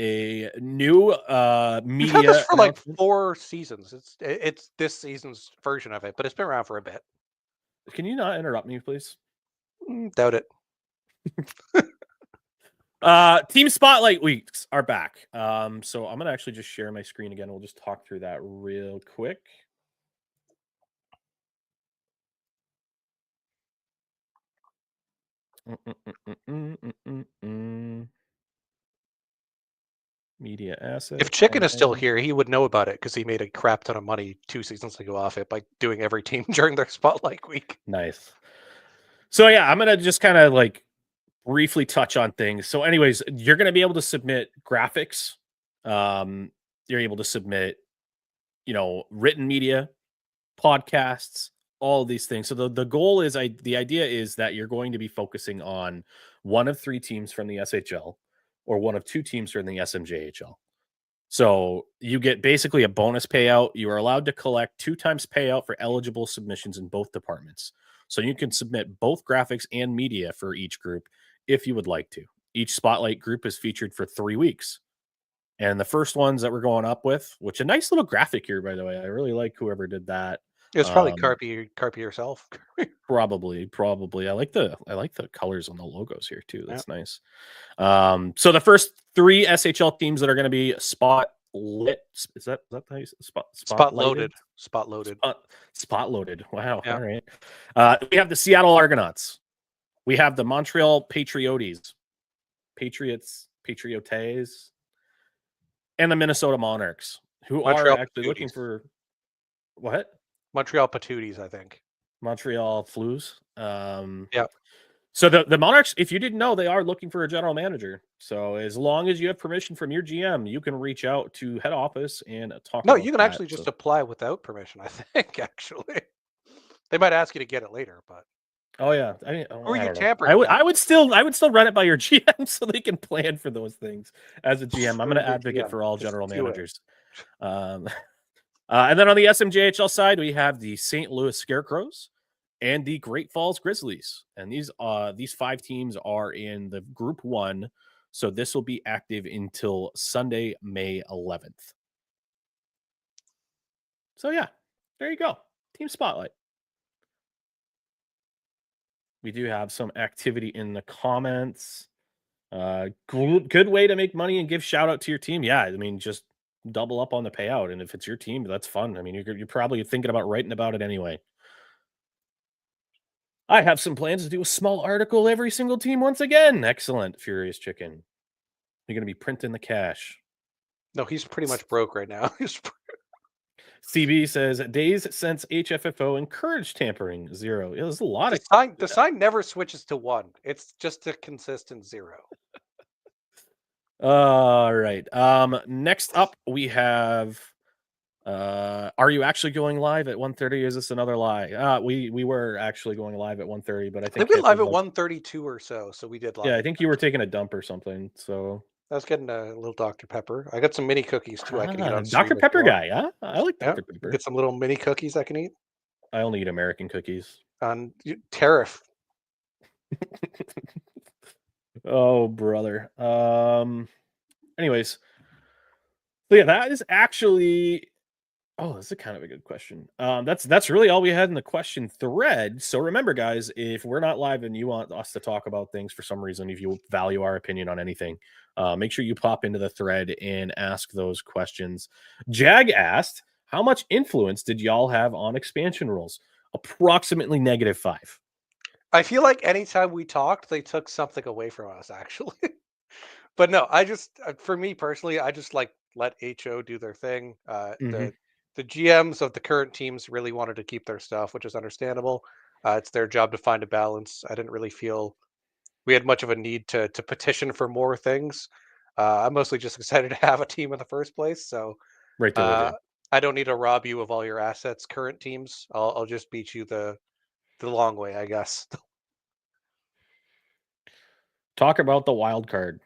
[SPEAKER 1] a new
[SPEAKER 2] We've had this
[SPEAKER 1] media
[SPEAKER 2] for like
[SPEAKER 1] announcement.
[SPEAKER 2] 4 seasons. It's this season's version of it, but it's been around for a bit.
[SPEAKER 1] Can you not interrupt me, please?
[SPEAKER 2] Doubt it.
[SPEAKER 1] Team Spotlight weeks are back. So I'm gonna actually just share my screen again. We'll just talk through that real quick. Media
[SPEAKER 2] If
[SPEAKER 1] assets.
[SPEAKER 2] Chicken is still here, he would know about it because he made a crap ton of money 2 seasons ago off it by doing every team during their spotlight week.
[SPEAKER 1] Nice. So yeah, I'm gonna just kind of like briefly touch on things. So, anyways, you're gonna be able to submit graphics. You're able to submit, written media, podcasts, all these things. So the goal is the idea is that you're going to be focusing on one of 3 teams from the SHL or one of 2 teams from the SMJHL. So you get basically a bonus payout. You are allowed to collect 2 times payout for eligible submissions in both departments. So you can submit both graphics and media for each group if you would like to. Each spotlight group is featured for 3 weeks. And the first ones that we're going up with, which a nice little graphic here, by the way. I really like whoever did that.
[SPEAKER 2] It's probably
[SPEAKER 1] Um,
[SPEAKER 2] Carpy yourself.
[SPEAKER 1] probably. I like the colors on the logos here too.
[SPEAKER 2] Yeah.
[SPEAKER 1] That's nice. So the first 3 SHL teams that are going to be spot lit. Is that how you say
[SPEAKER 2] Spot
[SPEAKER 1] spotlighted?
[SPEAKER 2] loaded. Spot loaded.
[SPEAKER 1] Spot loaded. Wow.
[SPEAKER 2] Yeah.
[SPEAKER 1] All right. We have the Seattle Argonauts. We have the Montreal Patriotes, Patriotes, and the Minnesota Monarchs, who are
[SPEAKER 2] Montreal
[SPEAKER 1] actually looking
[SPEAKER 2] Patooties.
[SPEAKER 1] for what?
[SPEAKER 2] Montreal Patooties, I think.
[SPEAKER 1] Montreal Flues.
[SPEAKER 2] Yeah.
[SPEAKER 1] So the Monarchs, if you didn't know, they are looking for a general manager. So as long as you have permission from your GM, you can reach out to head office and talk
[SPEAKER 2] No,
[SPEAKER 1] about
[SPEAKER 2] you can
[SPEAKER 1] that.
[SPEAKER 2] actually
[SPEAKER 1] So
[SPEAKER 2] just apply without permission, I think, actually. They might ask you to get it later, but
[SPEAKER 1] oh yeah,
[SPEAKER 2] who are
[SPEAKER 1] I
[SPEAKER 2] you
[SPEAKER 1] don't know.
[SPEAKER 2] tampering with?
[SPEAKER 1] I would still run it by your GM so they can plan for those things. As a GM, I'm going
[SPEAKER 2] Screw
[SPEAKER 1] to
[SPEAKER 2] your
[SPEAKER 1] advocate
[SPEAKER 2] GM.
[SPEAKER 1] for all
[SPEAKER 2] Just
[SPEAKER 1] general
[SPEAKER 2] do it.
[SPEAKER 1] managers. Um, and then on the SMJHL side, we have the St. Louis Scarecrows and the Great Falls Grizzlies. And these 5 teams are in the Group 1. So this will be active until Sunday, May 11th. So yeah, there you go. Team Spotlight. We do have some activity in the comments. Good way to make money and give shout out to your team. Yeah, I mean, just double up on the payout, and if it's your team, that's fun. I mean, you're probably thinking about writing about it anyway. I have some plans to do a small article every single team once again. Excellent, Furious Chicken. You're going to be printing the cash.
[SPEAKER 2] No, he's pretty much broke right now.
[SPEAKER 1] CB says days since HFFO encouraged tampering 0. Yeah, there's a lot of
[SPEAKER 2] The sign never switches to 1. It's just a consistent 0.
[SPEAKER 1] All right. Next up we have are you actually going live at 1:30? Is this another lie? We were actually going live at 1:30, but I
[SPEAKER 2] I
[SPEAKER 1] think
[SPEAKER 2] think we
[SPEAKER 1] Kip
[SPEAKER 2] live
[SPEAKER 1] was
[SPEAKER 2] at
[SPEAKER 1] like,
[SPEAKER 2] 1:32 or so we did live.
[SPEAKER 1] yeah, I think you were taking a dump or something. So
[SPEAKER 2] I was getting a little Dr. Pepper. I got some mini cookies too I can eat on
[SPEAKER 1] Dr.
[SPEAKER 2] stream if you
[SPEAKER 1] Pepper
[SPEAKER 2] want.
[SPEAKER 1] guy, huh? I like
[SPEAKER 2] Yeah,
[SPEAKER 1] Dr. Pepper.
[SPEAKER 2] get some little mini cookies I can eat
[SPEAKER 1] I only eat American cookies.
[SPEAKER 2] on tariff.
[SPEAKER 1] Oh, brother. Anyways, so yeah, that is actually. Oh, that's a kind of a good question. That's really all we had in the question thread. So remember, guys, if we're not live and you want us to talk about things for some reason, if you value our opinion on anything, make sure you pop into the thread and ask those questions. Jag asked, "How much influence did y'all have on expansion rules?" Approximately -5.
[SPEAKER 2] I feel like anytime we talked, they took something away from us, actually. But no, I just for me personally, I just like let HO do their thing.
[SPEAKER 1] Hmm.
[SPEAKER 2] The GMs of the current teams really wanted to keep their stuff, which is understandable. It's their job to find a balance. I didn't really feel we had much of a need to petition for more things. I'm mostly just excited to have a team in the first place. So
[SPEAKER 1] Right there with
[SPEAKER 2] uh,
[SPEAKER 1] you.
[SPEAKER 2] I don't need to rob you of all your assets, current teams. I'll just beat you the long way, I guess.
[SPEAKER 1] Talk about the wild card.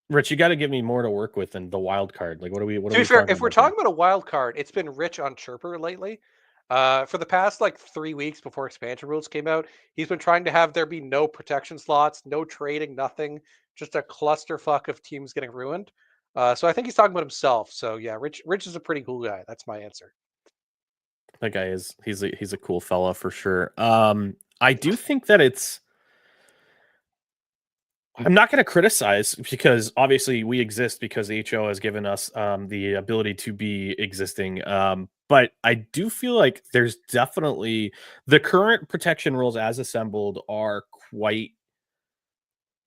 [SPEAKER 1] Rich, you got to give me more to work with than the wild card. Like, what are
[SPEAKER 2] To be
[SPEAKER 1] we
[SPEAKER 2] fair,
[SPEAKER 1] talking
[SPEAKER 2] if we're
[SPEAKER 1] about here?
[SPEAKER 2] talking about a wild card, it's been rich on Chirper lately. For the past like 3 weeks before expansion rules came out, he's been trying to have there be no protection slots, no trading, nothing, just a clusterfuck of teams getting ruined. So I think he's talking about himself. So yeah, Rich is a pretty cool guy. That's my answer.
[SPEAKER 1] That guy is he's a cool fella for sure. I do think that I'm not going to criticize because obviously we exist because HO has given us the ability to be existing. But I do feel like there's definitely the current protection rules as assembled are quite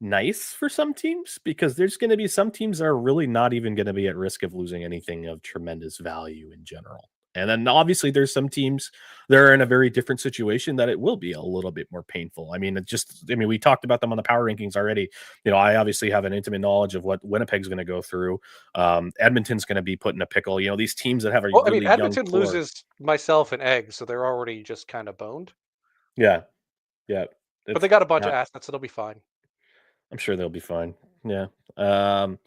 [SPEAKER 1] nice for some teams because there's going to be some teams that are really not even going to be at risk of losing anything of tremendous value in general. And then obviously there's some teams that are in a very different situation that it will be a little bit more painful. I mean, we talked about them on the power rankings already. You know, I obviously have an intimate knowledge of what Winnipeg's going to go through. Edmonton's going to be put in a pickle. You know, these teams that have a
[SPEAKER 2] Well, I mean,
[SPEAKER 1] really young
[SPEAKER 2] Edmonton
[SPEAKER 1] core.
[SPEAKER 2] loses myself and Eggs, so they're already just kind of boned.
[SPEAKER 1] Yeah. Yeah.
[SPEAKER 2] But they
[SPEAKER 1] It's
[SPEAKER 2] got a bunch of
[SPEAKER 1] not,
[SPEAKER 2] assets, so they'll be fine.
[SPEAKER 1] I'm sure they'll be fine. Yeah. Um,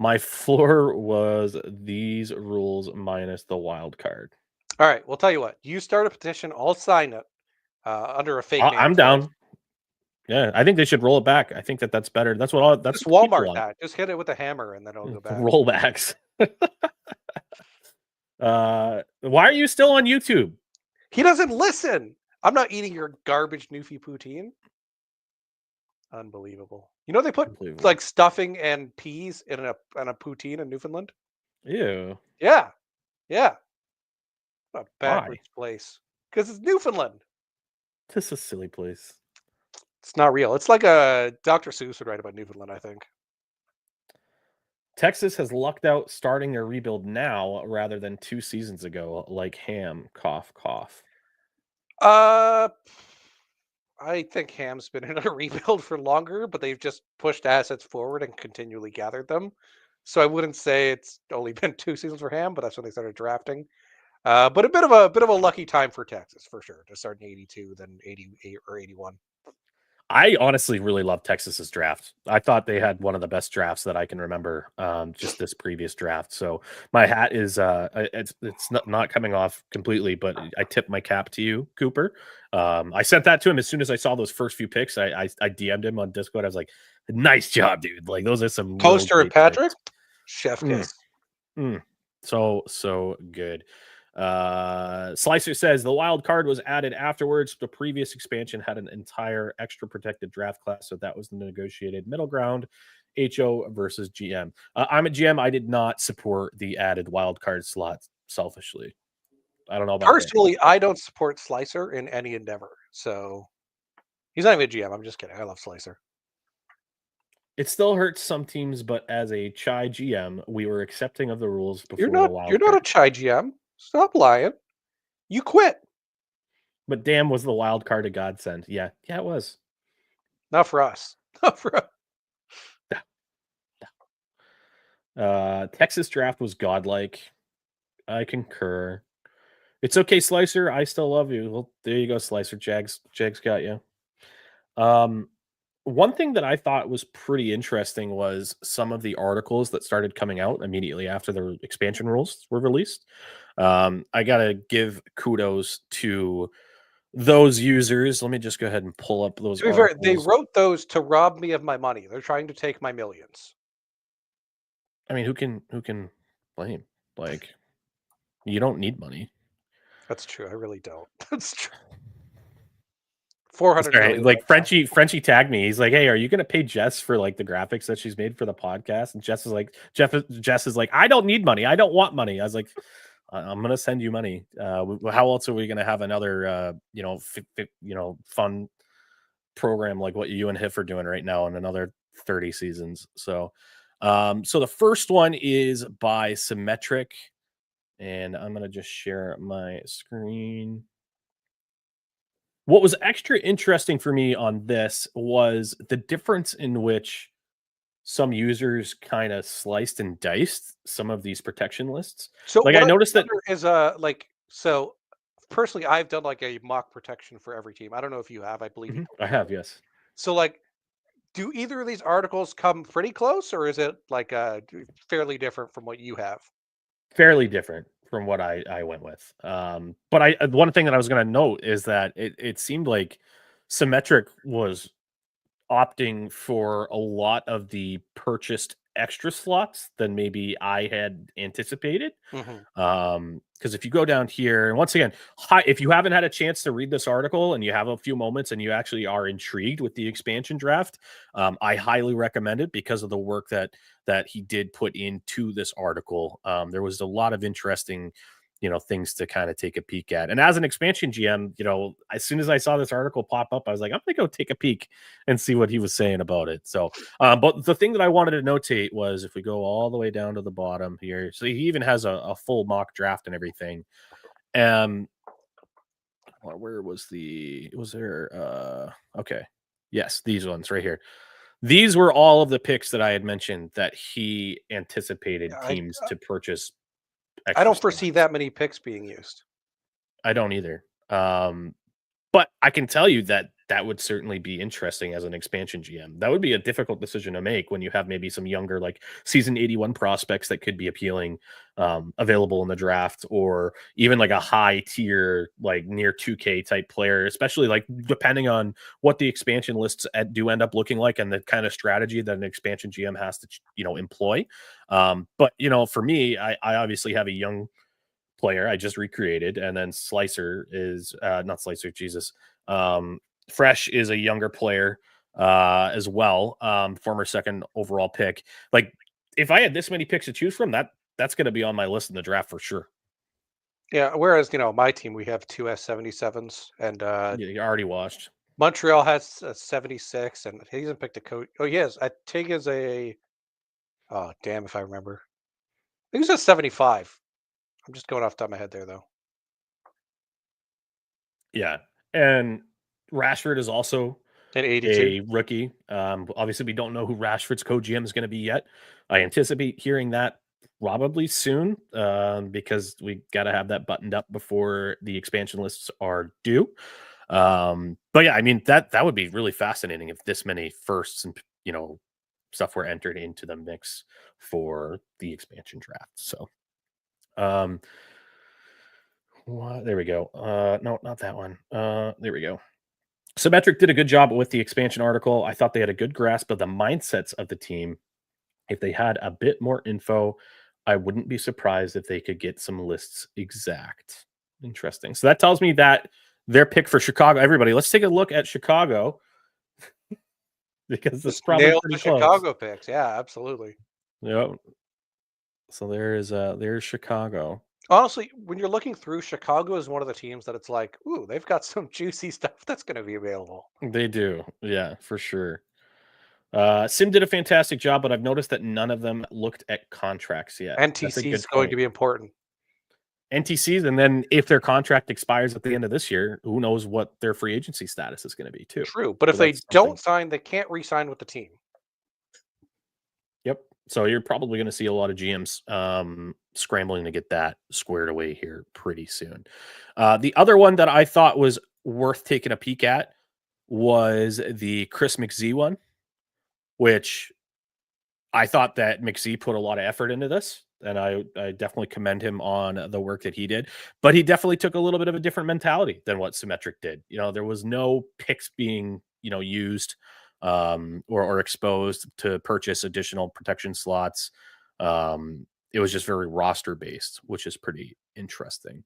[SPEAKER 1] my floor was these rules minus the wild card.
[SPEAKER 2] All right, we'll tell you what. You start a petition, I'll sign it under a fake name,
[SPEAKER 1] I'm
[SPEAKER 2] of course.
[SPEAKER 1] down. Yeah, I think they should roll it back. I think that's better. That's
[SPEAKER 2] Just
[SPEAKER 1] what the people
[SPEAKER 2] Walmart
[SPEAKER 1] want.
[SPEAKER 2] that. Just hit it with a hammer, and then it'll go back.
[SPEAKER 1] Rollbacks. Why are you still on YouTube?
[SPEAKER 2] He doesn't listen. I'm not eating your garbage Newfie poutine. Unbelievable. You know they put
[SPEAKER 1] Unbelievable.
[SPEAKER 2] like stuffing and peas in a poutine in Newfoundland?
[SPEAKER 1] Ew.
[SPEAKER 2] Yeah. Yeah. What a
[SPEAKER 1] Why?
[SPEAKER 2] backwards place. Because it's Newfoundland.
[SPEAKER 1] This is a silly place.
[SPEAKER 2] It's not real. It's like a Dr. Seuss would write about Newfoundland, I think.
[SPEAKER 1] Texas has lucked out starting their rebuild now rather than 2 seasons ago, like Ham. Cough, cough.
[SPEAKER 2] Uh I think Ham's been in a rebuild for longer, but they've just pushed assets forward and continually gathered them. So I wouldn't say it's only been 2 seasons for Ham, but that's when they started drafting. But a bit of a lucky time for Texas for sure to start in '82, then '88 or '81.
[SPEAKER 1] I honestly really love Texas's draft. I thought they had one of the best drafts that I can remember. Just this previous draft. So my hat is it's not coming off completely, but I tip my cap to you, Cooper. I sent that to him as soon as I saw those first few picks. I DM'd him on Discord. I was like, "Nice job, dude! Like those are some real
[SPEAKER 2] Coaster and
[SPEAKER 1] great
[SPEAKER 2] Patrick,
[SPEAKER 1] picks."
[SPEAKER 2] chef
[SPEAKER 1] Mm,
[SPEAKER 2] kiss.
[SPEAKER 1] mm. So good. Slicer says the wild card was added afterwards. The previous expansion had an entire extra protected draft class, so that was the negotiated middle ground. HO versus GM. I'm a GM. I did not support the added wild card slot selfishly. I don't know about Dan.
[SPEAKER 2] Personally, I don't support Slicer in any endeavor. So he's not even a GM. I'm just kidding. I love Slicer.
[SPEAKER 1] It still hurts some teams, but as a Chai GM, we were accepting of the rules before
[SPEAKER 2] You're
[SPEAKER 1] the
[SPEAKER 2] not.
[SPEAKER 1] wild
[SPEAKER 2] You're not
[SPEAKER 1] card.
[SPEAKER 2] a Chai GM. Stop lying. You quit.
[SPEAKER 1] But damn, was the wild card a godsend? Yeah, it was.
[SPEAKER 2] Not for us. Not for us.
[SPEAKER 1] Texas draft was godlike. I concur. It's okay, Slicer. I still love you. Well, there you go, Slicer. Jags got you. One thing that I thought was pretty interesting was some of the articles that started coming out immediately after the expansion rules were released. I gotta give kudos to those users. Let me just go ahead and pull up those
[SPEAKER 2] To be fair, they
[SPEAKER 1] articles.
[SPEAKER 2] wrote those to rob me of my money. They're trying to take my millions.
[SPEAKER 1] I mean, who can blame? Like, you don't need money.
[SPEAKER 2] That's true. I really don't. That's true. 400
[SPEAKER 1] Sorry,
[SPEAKER 2] million.
[SPEAKER 1] like Frenchie tagged me. He's like, "Hey, are you gonna pay Jess for like the graphics that she's made for the podcast?" And Jess is like, "I don't need money. I don't want money." I was like, "I'm gonna send you money. How else are we gonna have another fun program like what you and Hiff are doing right now in another 30 seasons?" So the first one is by Symmetric, and I'm gonna just share my screen. What was extra interesting for me on this was the difference in which some users kind of sliced and diced some of these protection lists.
[SPEAKER 2] So
[SPEAKER 1] Like
[SPEAKER 2] what
[SPEAKER 1] I
[SPEAKER 2] I
[SPEAKER 1] noticed that
[SPEAKER 2] wonder is so personally I've done like a mock protection for every team. I don't know if you have. I believe you
[SPEAKER 1] I have, yes,
[SPEAKER 2] So like do either of these articles come pretty close or is it like fairly different from what you have?
[SPEAKER 1] fairly different from what I went with. But one thing that I was going to note is that it seemed like Symmetric was opting for a lot of the purchased extra slots than maybe I had anticipated.
[SPEAKER 2] Hmm.
[SPEAKER 1] Because if you go down here, and once again, if you haven't had a chance to read this article and you have a few moments and you actually are intrigued with the expansion draft, I highly recommend it because of the work that he did put into this article. There was a lot of interesting things to kind of take a peek at. And as an expansion GM, as soon as I saw this article pop up, I was like, I'm gonna go take a peek and see what he was saying about it. So but the thing that I wanted to notate was if we go all the way down to the bottom here, so he even has a full mock draft and everything. Where was okay. Yes, these ones right here. These were all of the picks that I had mentioned that he anticipated
[SPEAKER 2] I
[SPEAKER 1] teams to purchase
[SPEAKER 2] I
[SPEAKER 1] extra
[SPEAKER 2] don't foresee
[SPEAKER 1] slots.
[SPEAKER 2] that many picks being used.
[SPEAKER 1] I don't either. But I can tell you that that would certainly be interesting as an expansion GM. That would be a difficult decision to make when you have maybe some younger, like season 81 prospects that could be appealing, available in the draft, or even like a high tier, like near 2K type player, especially like depending on what the expansion lists do end up looking like and the kind of strategy that an expansion GM has to, employ. But, for me, I obviously have a young player I just recreated, and then Slicer is not Slicer, Jesus. Fresh is a younger player as well, former second overall pick. Like if I had this many picks to choose from, that's going to be on my list in the draft for sure.
[SPEAKER 2] Yeah, whereas my team we have two S77s and
[SPEAKER 1] You already watched.
[SPEAKER 2] Montreal has a 76 and he hasn't picked a coach. Oh, yes, I think is a oh damn if I remember. I think it's a 75. I'm just going off the top of my head there though.
[SPEAKER 1] Yeah, and Rashford is also
[SPEAKER 2] And 82.
[SPEAKER 1] a rookie. Obviously, we don't know who Rashford's co-GM is going to be yet. I anticipate hearing that probably soon, because we got to have that buttoned up before the expansion lists are due. But yeah, I mean that would be really fascinating if this many firsts and stuff were entered into the mix for the expansion draft. So, there we go. No, not that one. There we go. Symmetric did a good job with the expansion article. I thought they had a good grasp of the mindsets of the team. If they had a bit more info, I wouldn't be surprised if they could get some lists exact. Interesting. So that tells me that their pick for Chicago. Everybody, let's take a look at Chicago because it's
[SPEAKER 2] Just
[SPEAKER 1] probably
[SPEAKER 2] nails
[SPEAKER 1] pretty
[SPEAKER 2] the
[SPEAKER 1] close.
[SPEAKER 2] Chicago picks. Yeah, absolutely.
[SPEAKER 1] Yep. So there's Chicago.
[SPEAKER 2] Honestly, when you're looking through, Chicago is one of the teams that it's like, ooh, they've got some juicy stuff that's going to be available.
[SPEAKER 1] They do. Yeah, for sure. Sim did a fantastic job, but I've noticed that none of them looked at contracts yet. That's a
[SPEAKER 2] NTC is
[SPEAKER 1] good
[SPEAKER 2] going to
[SPEAKER 1] point.
[SPEAKER 2] be important.
[SPEAKER 1] NTCs, and then if their contract expires at the end of this year, who knows what their free agency status is going to be too.
[SPEAKER 2] True, but if
[SPEAKER 1] So
[SPEAKER 2] they
[SPEAKER 1] that's something.
[SPEAKER 2] don't sign, they can't re-sign with the team.
[SPEAKER 1] Yep. So you're probably going to see a lot of GMs scrambling to get that squared away here pretty soon. The other one that I thought was worth taking a peek at was the Chris McZ one, which I thought that McZ put a lot of effort into this, and I definitely commend him on the work that he did. But he definitely took a little bit of a different mentality than what Symmetric did. There was no picks being used or exposed to purchase additional protection slots. It was just very roster based, which is pretty interesting.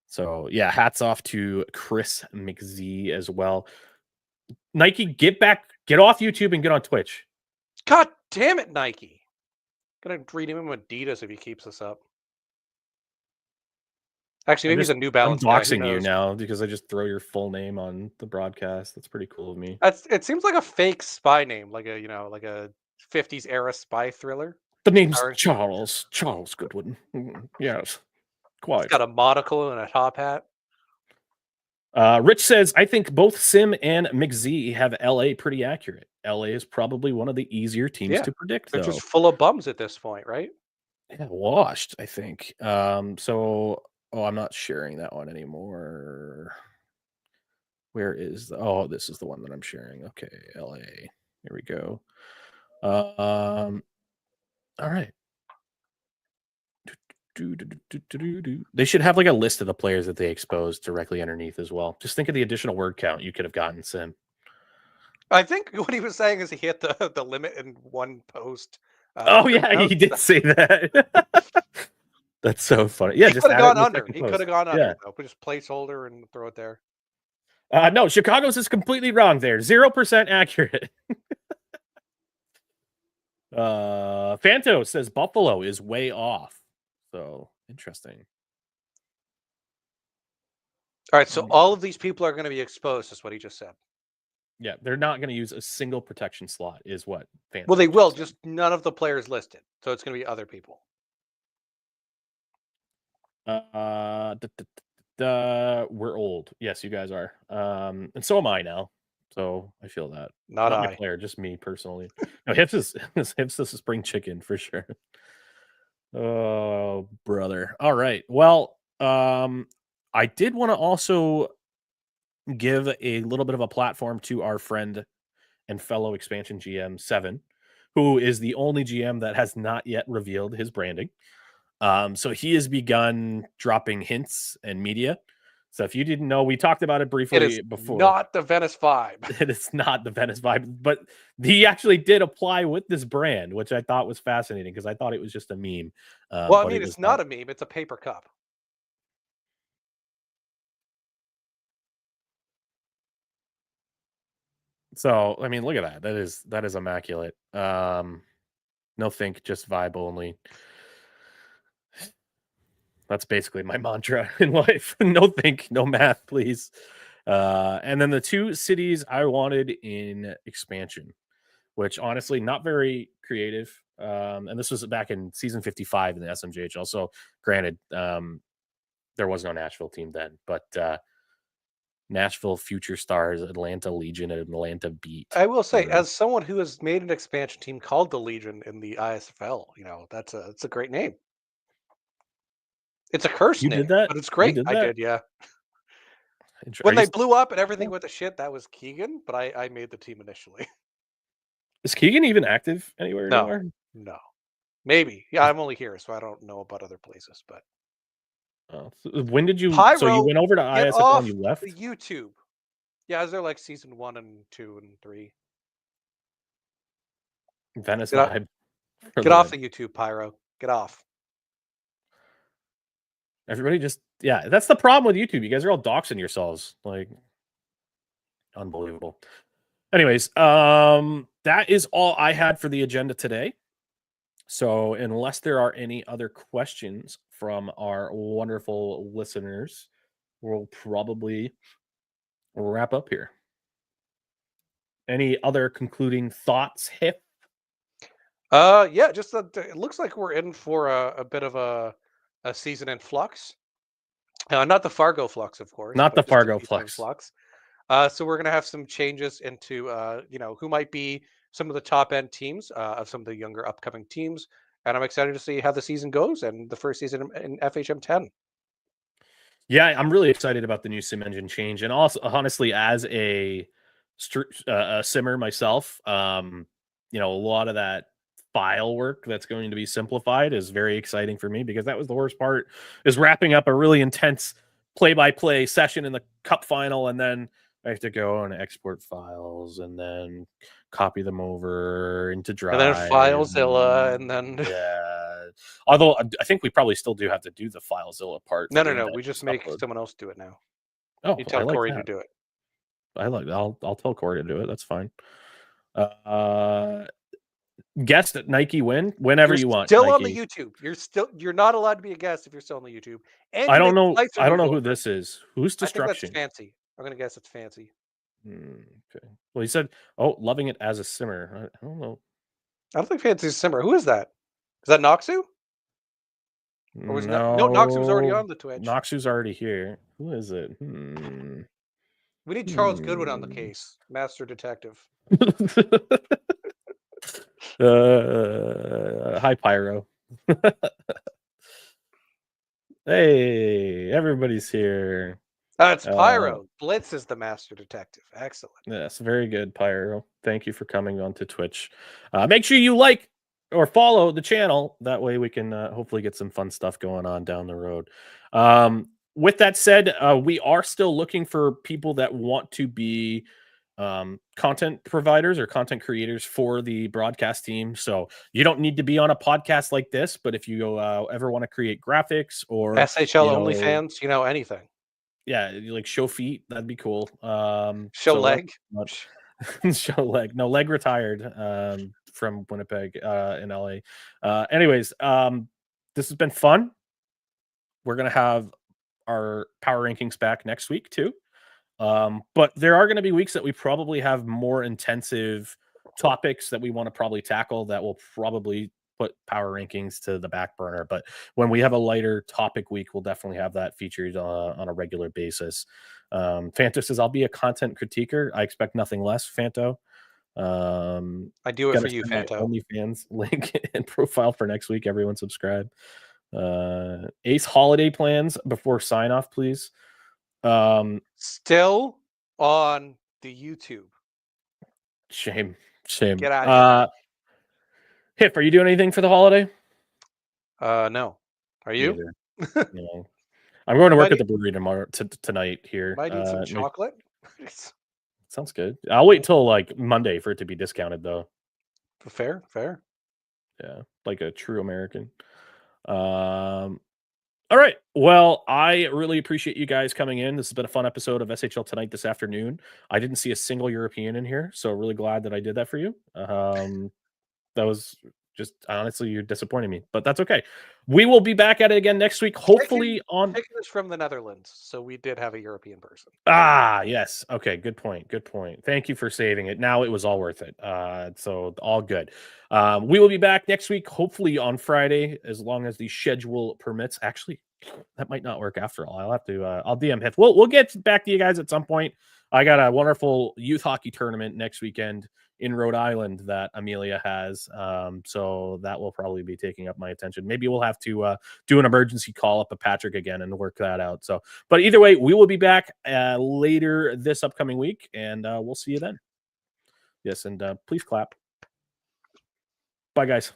[SPEAKER 1] So yeah, hats off to Chris McZ as well. Nike, get off YouTube and get on Twitch.
[SPEAKER 2] God damn it, Nike! Gonna rename him Adidas if he keeps this up. Actually,
[SPEAKER 1] I'm
[SPEAKER 2] maybe he's
[SPEAKER 1] just
[SPEAKER 2] a New Balance guy. Who
[SPEAKER 1] unboxing you
[SPEAKER 2] knows?
[SPEAKER 1] now because I just throw your full name on the broadcast. That's pretty cool of me.
[SPEAKER 2] It seems like a fake spy name, like a 50s era spy thriller.
[SPEAKER 1] The name's
[SPEAKER 2] Starring-
[SPEAKER 1] Charles Goodwin. Yes,
[SPEAKER 2] He's
[SPEAKER 1] quite.
[SPEAKER 2] got a monocle and a top hat.
[SPEAKER 1] Rich says, I think both Sim and McZ have LA pretty accurate. LA is probably one of the easier teams
[SPEAKER 2] Yeah,
[SPEAKER 1] to predict,
[SPEAKER 2] they're
[SPEAKER 1] though.
[SPEAKER 2] just full of bums at this point, right?
[SPEAKER 1] Yeah, washed, I think. I'm not sharing that one anymore. Where is this is the one that I'm sharing. Okay, LA. Here we go. All right. They should have like a list of the players that they exposed directly underneath as well. Just think of the additional word count you could have gotten, Sim.
[SPEAKER 2] I think what he was saying is he hit the limit in one post.
[SPEAKER 1] Oh
[SPEAKER 2] Word
[SPEAKER 1] yeah, he
[SPEAKER 2] count.
[SPEAKER 1] did say that. That's so funny. Yeah,
[SPEAKER 2] He
[SPEAKER 1] just
[SPEAKER 2] could have
[SPEAKER 1] add it in
[SPEAKER 2] gone
[SPEAKER 1] the
[SPEAKER 2] under.
[SPEAKER 1] second
[SPEAKER 2] He could
[SPEAKER 1] post.
[SPEAKER 2] have gone
[SPEAKER 1] Yeah.
[SPEAKER 2] under though. Put just placeholder and throw it there.
[SPEAKER 1] No, Chicago's is completely wrong there. 0% accurate. Fanto says Buffalo is way off. So interesting.
[SPEAKER 2] All right, so all of these people are going to be exposed, is what he just said.
[SPEAKER 1] Yeah, they're not going to use a single protection slot, is what Fanto.
[SPEAKER 2] Well, they will,
[SPEAKER 1] said.
[SPEAKER 2] just none of the players listed. So it's going to be other people.
[SPEAKER 1] We're old. Yes, you guys are. And so am I now. So I feel that.
[SPEAKER 2] Not
[SPEAKER 1] my
[SPEAKER 2] I.
[SPEAKER 1] player, just me personally. No, Hips is Hips is a spring chicken for sure. Oh, brother. All right. Well, I did want to also give a little bit of a platform to our friend and fellow expansion GM 7, who is the only GM that has not yet revealed his branding. So he has begun dropping hints and media. So if you didn't know, we talked about it briefly
[SPEAKER 2] It is
[SPEAKER 1] before.
[SPEAKER 2] not the Venice vibe.
[SPEAKER 1] It is not the Venice vibe, but he actually did apply with this brand, which I thought was fascinating because I thought it was just a meme.
[SPEAKER 2] Well, I
[SPEAKER 1] But
[SPEAKER 2] mean,
[SPEAKER 1] it was
[SPEAKER 2] it's not a meme; it's a paper cup.
[SPEAKER 1] So I mean, look at that. That is immaculate. No think, just vibe only. That's basically my mantra in life. No think, no math, please. And then the two cities I wanted in expansion, which honestly not very creative. And this was back in season 55 in the SMJHL. So granted, there was no Nashville team then, but Nashville Future Stars, Atlanta Legion, and Atlanta Beat.
[SPEAKER 2] I will say, as someone who has made an expansion team called the Legion in the ISFL, that's a great name. It's a curse
[SPEAKER 1] You
[SPEAKER 2] name,
[SPEAKER 1] did that?
[SPEAKER 2] but it's
[SPEAKER 1] You
[SPEAKER 2] great.
[SPEAKER 1] did
[SPEAKER 2] I
[SPEAKER 1] that?
[SPEAKER 2] did, yeah.
[SPEAKER 1] Are
[SPEAKER 2] When
[SPEAKER 1] you
[SPEAKER 2] they blew up and everything went to shit, that was Keegan, but I made the team initially.
[SPEAKER 1] Is Keegan even active anywhere
[SPEAKER 2] No,
[SPEAKER 1] anymore?
[SPEAKER 2] no, maybe. Yeah, I'm only here, so I don't know about other places. But
[SPEAKER 1] So when did you? So you
[SPEAKER 2] Pyro,
[SPEAKER 1] went over to
[SPEAKER 2] get
[SPEAKER 1] ISFL
[SPEAKER 2] off
[SPEAKER 1] and you left?
[SPEAKER 2] the YouTube. Yeah, is there like season 1 and 2 and 3?
[SPEAKER 1] Venice
[SPEAKER 2] Did I,
[SPEAKER 1] vibe.
[SPEAKER 2] Get off the YouTube, Pyro. Get off.
[SPEAKER 1] Everybody just, yeah, that's the problem with YouTube. You guys are all doxing yourselves. Like, unbelievable. Anyways, that is all I had for the agenda today. So unless there are any other questions from our wonderful listeners, we'll probably wrap up here. Any other concluding thoughts, Hip?
[SPEAKER 2] Yeah, just that it looks like we're in for a bit of a season in flux. Not the Fargo flux, of course,
[SPEAKER 1] Not the
[SPEAKER 2] but just a
[SPEAKER 1] Fargo
[SPEAKER 2] season in
[SPEAKER 1] flux.
[SPEAKER 2] flux. So we're gonna have some changes into who might be some of the top end teams of some of the younger upcoming teams, and I'm excited to see how the season goes and the first season in FHM 10.
[SPEAKER 1] Yeah, I'm really excited about the new sim engine change, and also honestly, as a simmer myself, a lot of that file work that's going to be simplified is very exciting for me because that was the worst part, is wrapping up a really intense play-by-play session in the cup final, and then I have to go and export files and then copy them over into
[SPEAKER 2] And then
[SPEAKER 1] Drive.
[SPEAKER 2] FileZilla, and then
[SPEAKER 1] Yeah. Although I think we probably still do have to do the FileZilla part to
[SPEAKER 2] no,
[SPEAKER 1] indent
[SPEAKER 2] we just make
[SPEAKER 1] upload.
[SPEAKER 2] someone else do it now.
[SPEAKER 1] Oh,
[SPEAKER 2] You
[SPEAKER 1] I
[SPEAKER 2] tell
[SPEAKER 1] like
[SPEAKER 2] Corey to
[SPEAKER 1] that.
[SPEAKER 2] do it.
[SPEAKER 1] I'll tell Corey to do it. That's fine. Guest at Nike win whenever
[SPEAKER 2] You're
[SPEAKER 1] you want,
[SPEAKER 2] still on the
[SPEAKER 1] Nike.
[SPEAKER 2] YouTube. You're not allowed to be a guest if you're still on the YouTube. And
[SPEAKER 1] I
[SPEAKER 2] you
[SPEAKER 1] don't
[SPEAKER 2] make
[SPEAKER 1] know.
[SPEAKER 2] lights
[SPEAKER 1] I don't know
[SPEAKER 2] removal.
[SPEAKER 1] who this is. Who's
[SPEAKER 2] I think that's
[SPEAKER 1] Destruction?
[SPEAKER 2] fancy. I'm gonna guess it's fancy.
[SPEAKER 1] Okay. Well, he said, "Oh, loving it as a simmer." I don't know.
[SPEAKER 2] I don't think Fancy's Simmer. Who is that? Is that Noxu? Or was no Noxu was already
[SPEAKER 1] No,
[SPEAKER 2] on the Twitch.
[SPEAKER 1] Noxu's already here. Who is it?
[SPEAKER 2] We need Charles Goodwin on the case. Master Detective.
[SPEAKER 1] Hi, Pyro. Hey, everybody's here.
[SPEAKER 2] It's Pyro. Blitz is the Master Detective. Excellent.
[SPEAKER 1] Yes, very good, Pyro. Thank you for coming on to Twitch. Make sure you like or follow the channel. That way we can hopefully get some fun stuff going on down the road. With that said, we are still looking for people that want to be content providers or content creators for the broadcast team. So you don't need to be on a podcast like this, but if you ever want to create graphics or
[SPEAKER 2] SHL OnlyFans, anything.
[SPEAKER 1] yeah, you like show feet, that'd be cool.
[SPEAKER 2] Show
[SPEAKER 1] so
[SPEAKER 2] leg.
[SPEAKER 1] show leg. No, leg retired from Winnipeg in LA. Anyways, this has been fun. We're gonna have our power rankings back next week too. But there are going to be weeks that we probably have more intensive topics that we want to probably tackle that will probably put power rankings to the back burner. But when we have a lighter topic week, we'll definitely have that featured on a regular basis. Fanto says, I'll be a content critiquer. I expect nothing less, Fanto.
[SPEAKER 2] I do it for you, Fanto.
[SPEAKER 1] OnlyFans link and profile for next week. Everyone subscribe. Ace holiday plans before sign off, please.
[SPEAKER 2] Still on the YouTube.
[SPEAKER 1] Shame.
[SPEAKER 2] Get out of
[SPEAKER 1] here. Hip, are you doing anything for the holiday?
[SPEAKER 2] No. Are you?
[SPEAKER 1] No. I'm going to work at the brewery tomorrow tonight here.
[SPEAKER 2] Might eat some chocolate.
[SPEAKER 1] Sounds good. I'll wait till like Monday for it to be discounted though.
[SPEAKER 2] Fair.
[SPEAKER 1] Yeah, like a true American. All right. Well, I really appreciate you guys coming in. This has been a fun episode of SHL Tonight this afternoon. I didn't see a single European in here, so really glad that I did that for you. That was just honestly, you're disappointing me, but that's okay. We will be back at it again next week, hopefully on.
[SPEAKER 2] Taking this from the Netherlands, so we did have a European person.
[SPEAKER 1] Ah, yes. Okay, good point. Thank you for saving it. Now it was all worth it. So all good. We will be back next week, hopefully on Friday, as long as the schedule permits. Actually, that might not work after all. I'll have to. I'll DM Hip. We'll get back to you guys at some point. I got a wonderful youth hockey tournament next weekend in Rhode Island that Amelia has. So that will probably be taking up my attention. Maybe we'll have to do an emergency call up of Patrick again and work that out. So, but either way, we will be back later this upcoming week, and we'll see you then. Yes, and please clap. Bye, guys.